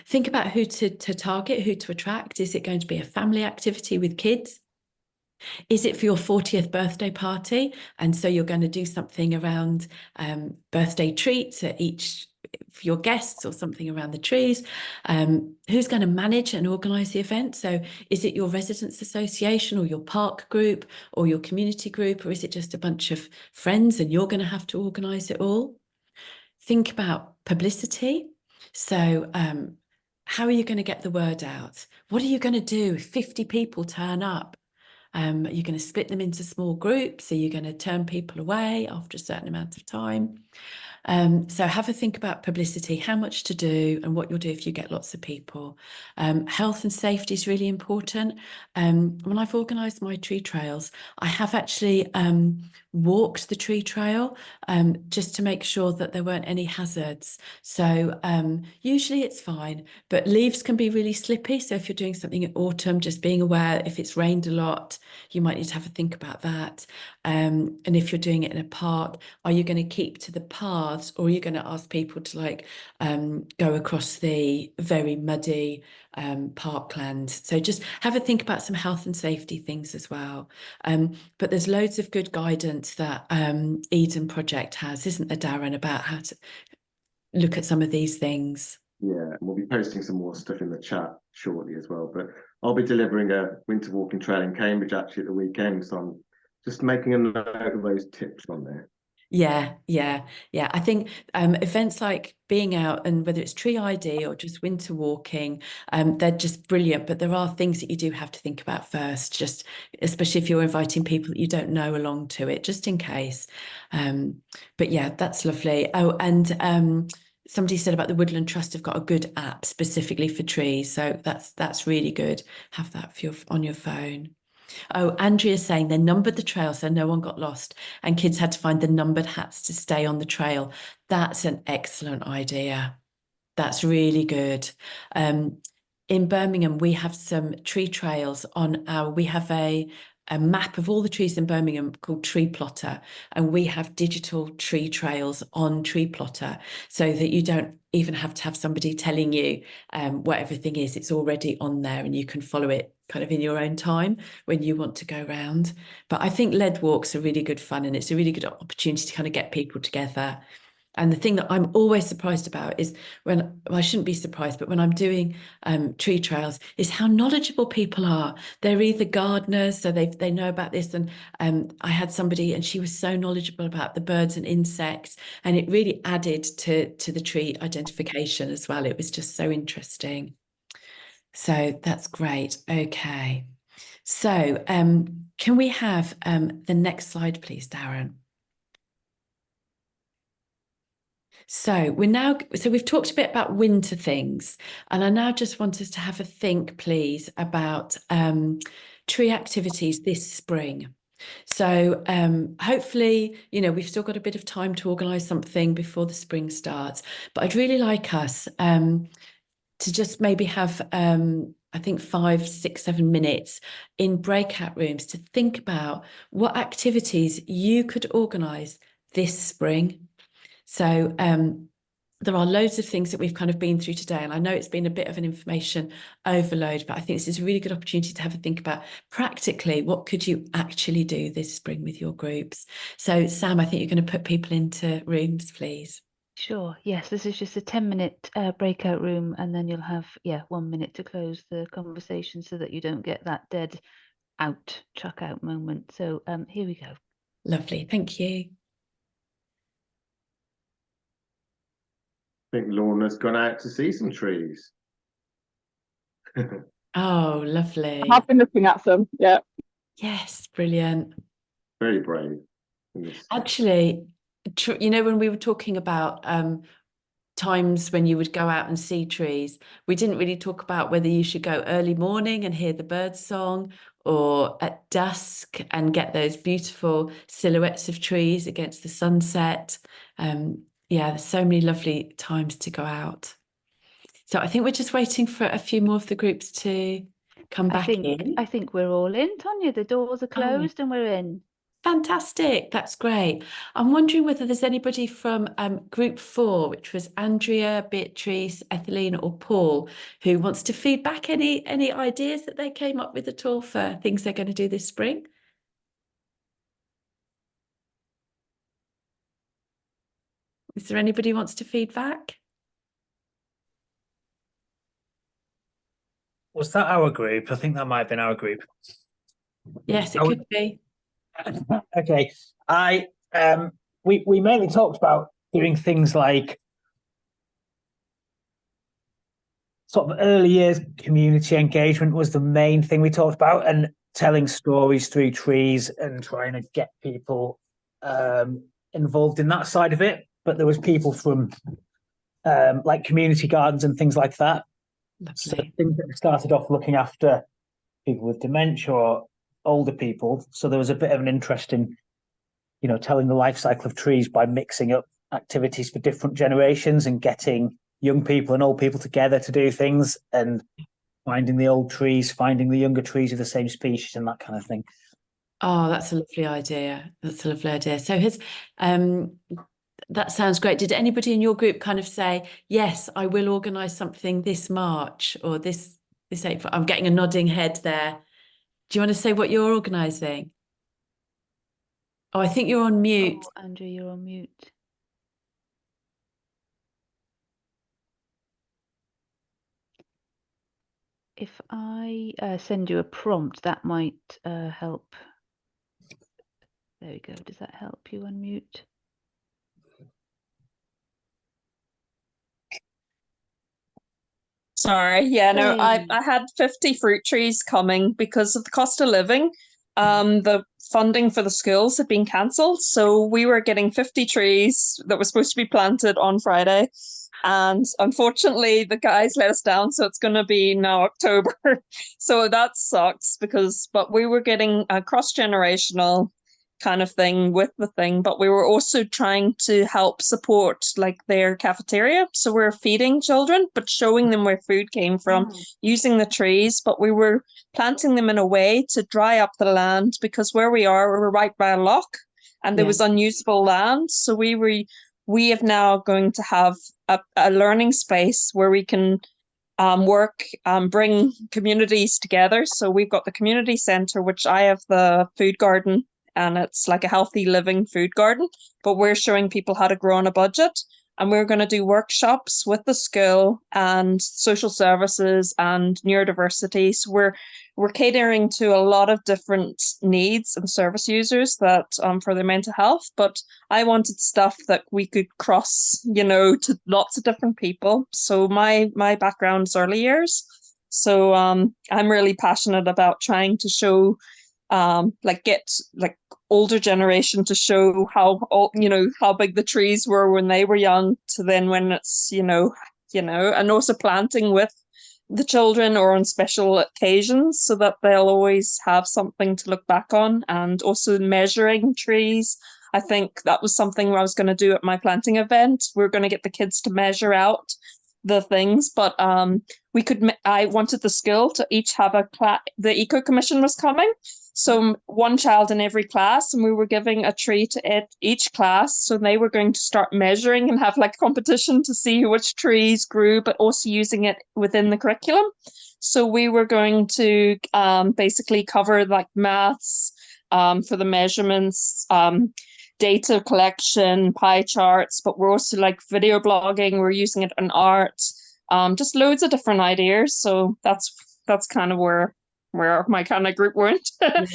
B: Think about who to target, who to attract. Is it going to be a family activity with kids? Is it for your 40th birthday party? And so you're going to do something around birthday treats at each for your guests or something around the trees. Who's going to manage and organise the event? So is it your residents association or your park group or your community group, or is it just a bunch of friends and you're going to have to organise it all? Think about publicity. So how are you going to get the word out? What are you going to do if 50 people turn up? Are you going to split them into small groups? Are you going to turn people away after a certain amount of time? So have a think about publicity, how much to do and what you'll do if you get lots of people. Health and safety is really important. When I've organised my tree trails, I have actually walked the tree trail just to make sure that there weren't any hazards. So usually it's fine, but leaves can be really slippy. So if you're doing something in autumn, just being aware if it's rained a lot, you might need to have a think about that. And if you're doing it in a park, are you going to keep to the paths, or are you going to ask people to like go across the very muddy parkland? So just have a think about some health and safety things as well. But there's loads of good guidance that Eden Project has, isn't there, Darren, about how to look at some of these things?
A: Yeah, and we'll be posting some more stuff in the chat shortly as well. But I'll be delivering a winter walking trail in Cambridge actually at the weekend, so I'm just making a note of those tips on there.
B: Yeah. I think events like being out, and whether it's Tree ID or just winter walking, they're just brilliant. But there are things that you do have to think about first, just especially if you're inviting people that you don't know along to it, just in case. But yeah, that's lovely. Oh, and somebody said about the Woodland Trust have got a good app specifically for trees, so that's really good. Have that for on your phone. Oh, Andrea's saying they numbered the trail so no one got lost and kids had to find the numbered hats to stay on the trail. That's an excellent idea. That's really good. In Birmingham, we have some tree trails on we have a map of all the trees in Birmingham called Tree Plotter, and we have digital tree trails on Tree Plotter so that you don't even have to have somebody telling you what everything is. It's already on there and you can follow it kind of in your own time when you want to go round. But I think lead walks are really good fun, and it's a really good opportunity to kind of get people together. And the thing that I'm always surprised about is when, well, I shouldn't be surprised, but when I'm doing tree trails, is how knowledgeable people are. They're either gardeners, so they know about this. And I had somebody, and she was so knowledgeable about the birds and insects, and it really added to the tree identification as well. It was just so interesting. So that's great. Okay. So can we have the next slide, please, Darren? So we've talked a bit about winter things, and I now just want us to have a think, please, about tree activities this spring. So hopefully, we've still got a bit of time to organise something before the spring starts, but I'd really like us to just maybe have, I think 5, 6, 7 minutes in breakout rooms to think about what activities you could organise this spring. So there are loads of things that we've kind of been through today, and I know it's been a bit of an information overload, but I think this is a really good opportunity to have a think about practically what could you actually do this spring with your groups. So Sam, I think you're going to put people into rooms, please.
C: Sure. Yes, this is just a 10-minute breakout room, and then you'll have 1 minute to close the conversation so that you don't get that dead out, chuck out moment. So here we go.
B: Lovely, thank you.
A: I think Lorna's gone out to see some trees.
B: Oh, lovely.
H: I've been looking at some, yeah.
B: Yes, brilliant.
A: Very brave.
B: Actually, when we were talking about times when you would go out and see trees, we didn't really talk about whether you should go early morning and hear the birds song, or at dusk and get those beautiful silhouettes of trees against the sunset. Yeah, there's so many lovely times to go out. So I think we're just waiting for a few more of the groups to come back in.
C: I think we're all in, Tonya. The doors are closed and we're in.
B: Fantastic, that's great. I'm wondering whether there's anybody from group 4, which was Andrea, Beatrice, Ethelene or Paul, who wants to feed back any ideas that they came up with at all for things they're going to do this spring. Is there anybody who wants to feedback?
H: Was that our group? I think that might have been our group.
B: Yes, it
H: Oh.
B: could be.
H: Okay. We mainly talked about doing things like sort of early years community engagement was the main thing we talked about, and telling stories through trees and trying to get people involved in that side of it. But there was people from like community gardens and things like that. So
B: Lovely.
H: things that started off looking after people with dementia or older people. So there was a bit of an interest in, you know, telling the life cycle of trees by mixing up activities for different generations and getting young people and old people together to do things, and finding the old trees, finding the younger trees of the same species and that kind of thing.
B: Oh, that's a lovely idea. That's a lovely idea. So that sounds great. Did anybody in your group kind of say, yes, I will organise something this March or this April? I'm getting a nodding head there. Do you want to say what you're organising? Oh, I think you're on mute.
C: Oh, Andrew, you're on mute. If I send you a prompt, that might help. There we go. Does that help you unmute?
I: Sorry, yeah, no,
C: Hey.
I: I had 50 fruit trees coming because of the cost of living. The funding for the schools had been cancelled, so we were getting 50 trees that were supposed to be planted on Friday. And unfortunately, the guys let us down, so it's going to be now October. So that sucks but we were getting a cross-generational kind of thing with the thing, but we were also trying to help support like their cafeteria. So we're feeding children, but showing them where food came from, using the trees, but we were planting them in a way to dry up the land, because where we are, we're right by a loch and there was unusable land. So we have now going to have a learning space where we can work, bring communities together. So we've got the community centre, which I have the food garden, and it's like a healthy living food garden, but we're showing people how to grow on a budget. And we're going to do workshops with the school and social services and neurodiversity. So we're catering to a lot of different needs and service users that for their mental health. But I wanted stuff that we could cross, you know, to lots of different people. So my background is early years. So I'm really passionate about trying to show get older generation to show how big the trees were when they were young to then when it's and also planting with the children or on special occasions so that they'll always have something to look back on. And also measuring trees. I think that was something I was going to do at my planting event. We're going to get the kids to measure out the things, but I wanted the school to each have the Eco Commission was coming. So one child in every class, and we were giving a tree to each class. So they were going to start measuring and have like competition to see which trees grew, but also using it within the curriculum. So we were going to basically cover like maths for the measurements, data collection, pie charts, but we're also like video blogging. We're using it in art, just loads of different ideas. So that's kind of where my kind of group went.
B: That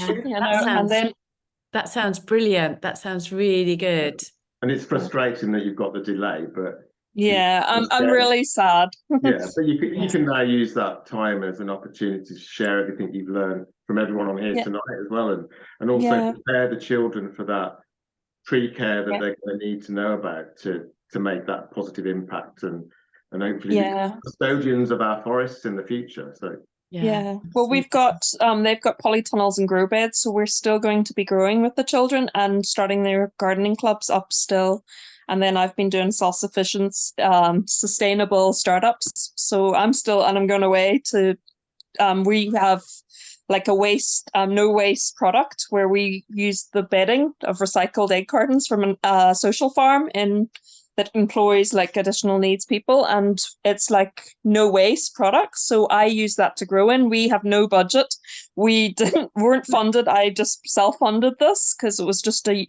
B: sounds brilliant. That sounds really good.
A: And it's frustrating that you've got the delay, but
I: yeah, I'm really sad.
A: Yeah, but you can now use that time as an opportunity to share everything you've learned from everyone on here tonight as well, and also prepare the children for that tree care that they're going to need to know about to make that positive impact and hopefully become custodians of our forests in the future. So
I: well, we've got they've got polytunnels and grow beds, so we're still going to be growing with the children and starting their gardening clubs up still. And then I've been doing self-sufficient sustainable startups, so I'm going away to we have like a no waste product where we use the bedding of recycled egg cartons from a social farm that employs like additional needs people, and it's like no waste products. So I use that to grow in. We have no budget. We weren't funded. I just self-funded this because it was just a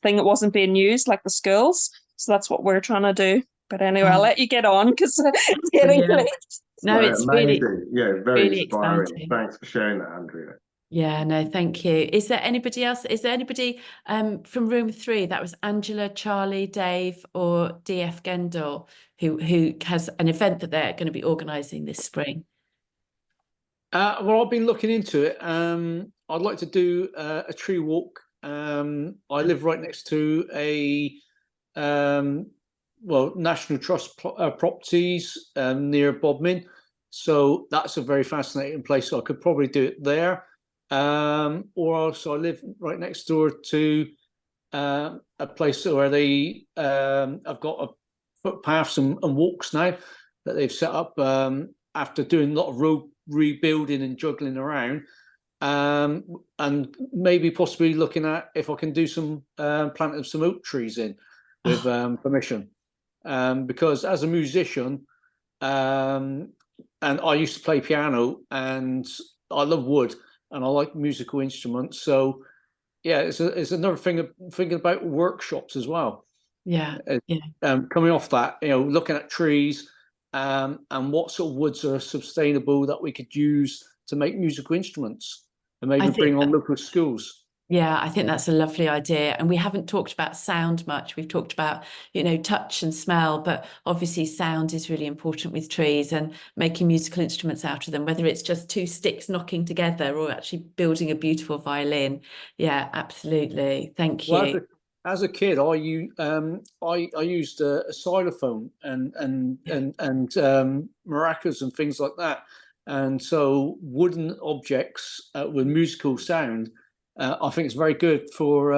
I: thing that wasn't being used like the schools. So that's what we're trying to do. But anyway, I'll let you get on because it's getting
B: Brilliant.
I: late.
B: No, it's really,
A: Amazing. Yeah, very
B: really
A: inspiring.
B: exciting.
A: Thanks for sharing that, Andrea.
B: yeah, no, thank you. Is there anybody else? Is there anybody from room 3? That was Angela, Charlie, Dave, or DF Gendel, who has an event that they're going to be organising this spring?
J: Well, I've been looking into it. I'd like to do a tree walk. I live right next to a National Trust properties near Bodmin, so that's a very fascinating place. So I could probably do it there. Or also, I live right next door to a place where they I've got a footpaths and walks now that they've set up after doing a lot of road rebuilding and juggling around, and maybe possibly looking at if I can do some planting some oak trees in with permission, because as a musician, and I used to play piano, and I love wood and I like musical instruments, so yeah, it's another thing of thinking about workshops as well.
B: Yeah,
J: Coming off that, looking at trees, and what sort of woods are sustainable that we could use to make musical instruments, and maybe bring on local schools.
B: Yeah, I think that's a lovely idea. And we haven't talked about sound much. We've talked about, touch and smell, but obviously sound is really important with trees and making musical instruments out of them, whether it's just 2 sticks knocking together or actually building a beautiful violin. Yeah, absolutely. Thank you.
J: Well, as a kid, I used a xylophone and maracas and things like that, and so wooden objects with musical sound, I think it's very good for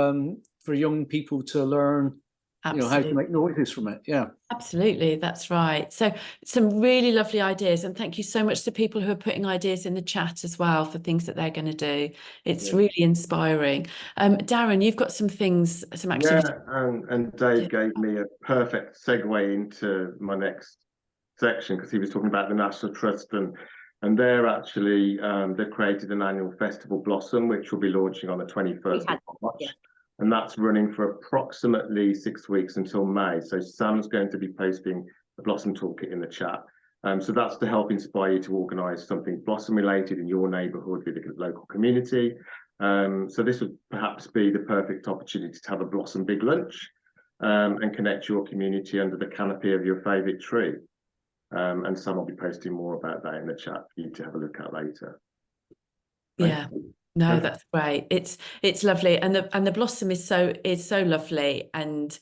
J: young people to learn, how to make noises from it. Yeah,
B: absolutely, that's right. So some really lovely ideas, and thank you so much to people who are putting ideas in the chat as well for things that they're going to do. It's really inspiring. Darren, you've got some things, some activities.
A: Yeah, and Dave gave me a perfect segue into my next section, because he was talking about the National Trust, and they're actually they've created an annual festival, Blossom, which will be launching on the 21st of March. Yeah. And that's running for approximately 6 weeks until May. So Sam's going to be posting the Blossom Toolkit in the chat. So that's to help inspire you to organise something Blossom related in your neighbourhood with the local community. So this would perhaps be the perfect opportunity to have a Blossom Big Lunch and connect your community under the canopy of your favourite tree. And Sam will be posting more about that in the chat for you to have a look at later.
B: Yeah. No, that's great. It's lovely, and the blossom is so lovely, and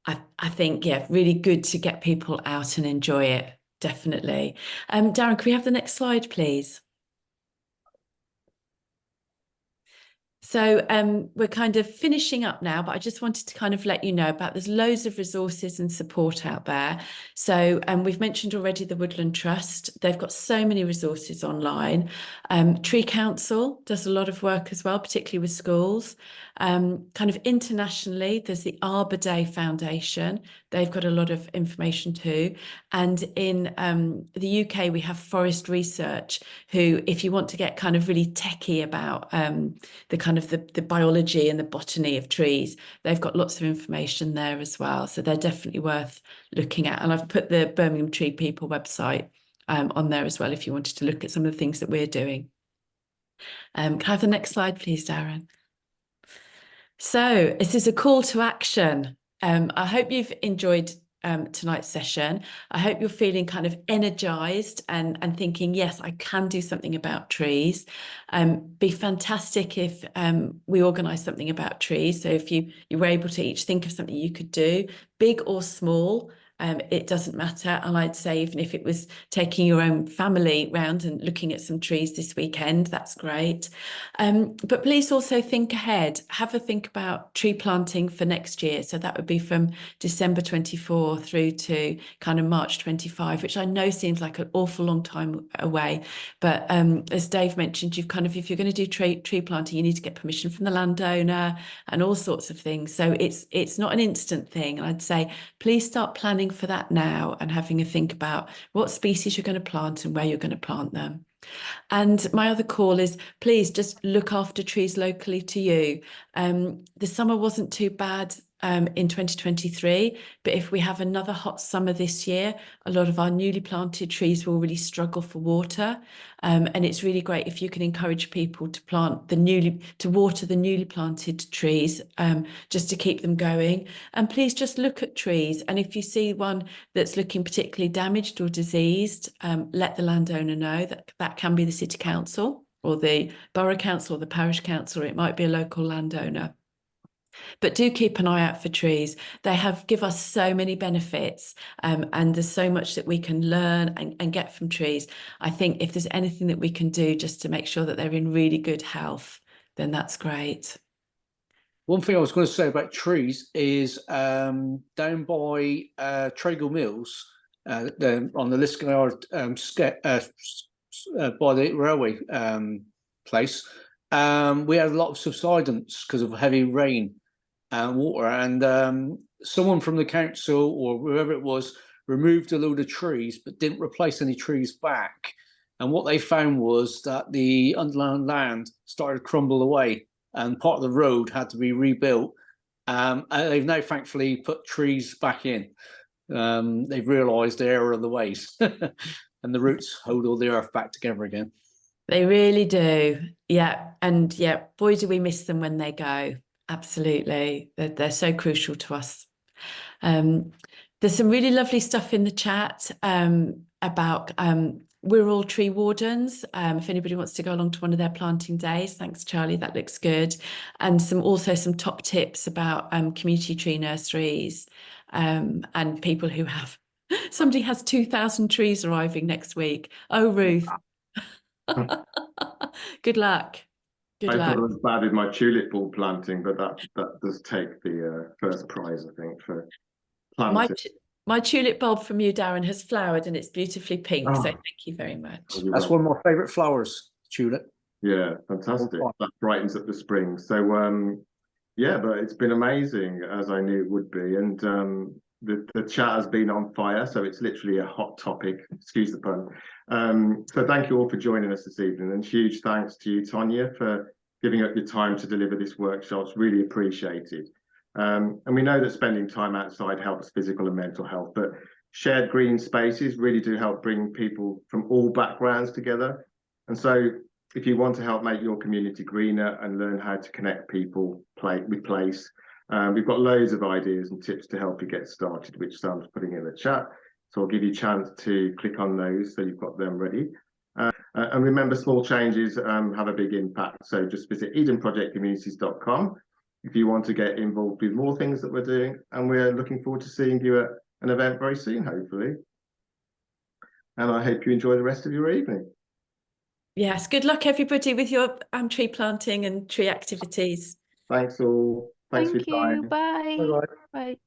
B: I think really good to get people out and enjoy it. Definitely. Darren, can we have the next slide, please? So we're kind of finishing up now, but I just wanted to kind of let you know about there's loads of resources and support out there. So we've mentioned already the Woodland Trust. They've got so many resources online. Tree Council does a lot of work as well, particularly with schools. Kind of internationally, there's the Arbor Day Foundation. They've got a lot of information too. And in the UK, we have Forest Research, who, if you want to get kind of really techie about the kind of the biology and the botany of trees, they've got lots of information there as well. So they're definitely worth looking at. And I've put the Birmingham Tree People website on there as well, if you wanted to look at some of the things that we're doing. Can I have the next slide, please, Darren? So this is a call to action. I hope you've enjoyed tonight's session. I hope you're feeling kind of energized and thinking, yes, I can do something about trees. Be fantastic if we organise something about trees. So if you were able to each think of something you could do, big or small, it doesn't matter. And I'd say even if it was taking your own family round and looking at some trees this weekend, that's great. But please also think ahead, have a think about tree planting for next year. So that would be from December 24 through to kind of March 25, which I know seems like an awful long time away. But as Dave mentioned, you've kind of, if you're going to do tree planting, you need to get permission from the landowner and all sorts of things. So it's not an instant thing. And I'd say, please start planning for that now and having a think about what species you're going to plant and where you're going to plant them. And my other call is, please just look after trees locally to you. The summer wasn't too bad in 2023, but if we have another hot summer this year, a lot of our newly planted trees will really struggle for water. And it's really great if you can encourage people to water the newly planted trees, just to keep them going. And please just look at trees. And if you see one that's looking particularly damaged or diseased, let the landowner know. That can be the city council or the borough council or the parish council, or it might be a local landowner. But do keep an eye out for trees. They give us so many benefits, and there's so much that we can learn and get from trees. I think if there's anything that we can do just to make sure that they're in really good health, then that's great.
J: One thing I was going to say about trees is down by Trago Mills, on the Liscard by the railway place, we had a lot of subsidence because of heavy rain and water, and someone from the council or whoever it was removed a load of trees but didn't replace any trees back. And what they found was that the underlying land started to crumble away and part of the road had to be rebuilt. And they've now thankfully put trees back in. They've realised the error of the ways and the roots hold all the earth back together again. They
B: really do. Yeah. And yeah, boy, do we miss them when they go. Absolutely. They're so crucial to us. There's some really lovely stuff in the chat about we're all tree wardens. If anybody wants to go along to one of their planting days, thanks, Charlie, that looks good. And also some top tips about community tree nurseries and people who have, somebody has 2,000 trees arriving next week. Oh, Ruth. Good luck. Good luck.
A: I thought it was bad with my tulip bulb planting, but that does take the first prize, I think, for planting.
B: My tulip bulb from you, Darren, has flowered and it's beautifully pink. So thank you very much.
J: That's one of my favourite flowers, tulip.
A: Yeah, fantastic. That brightens up the spring. So yeah, but it's been amazing, as I knew it would be. And the chat has been on fire, so it's literally a hot topic, excuse the pun. So thank you all for joining us this evening, and huge thanks to you, Tonya, for giving up your time to deliver this workshop. It's really appreciated. And we know that spending time outside helps physical and mental health, but shared green spaces really do help bring people from all backgrounds together. And so if you want to help make your community greener and learn how to connect people with place, we've got loads of ideas and tips to help you get started, which Sam's putting in the chat. So I'll give you a chance to click on those so you've got them ready. And remember, small changes have a big impact. So just visit EdenProjectCommunities.com if you want to get involved with more things that we're doing. And we're looking forward to seeing you at an event very soon, hopefully. And I hope you enjoy the rest of your evening.
B: Yes, good luck, everybody, with your tree planting and tree activities.
A: Thanks all. Thanks for your time.
C: Bye.
J: Bye-bye.
C: Bye.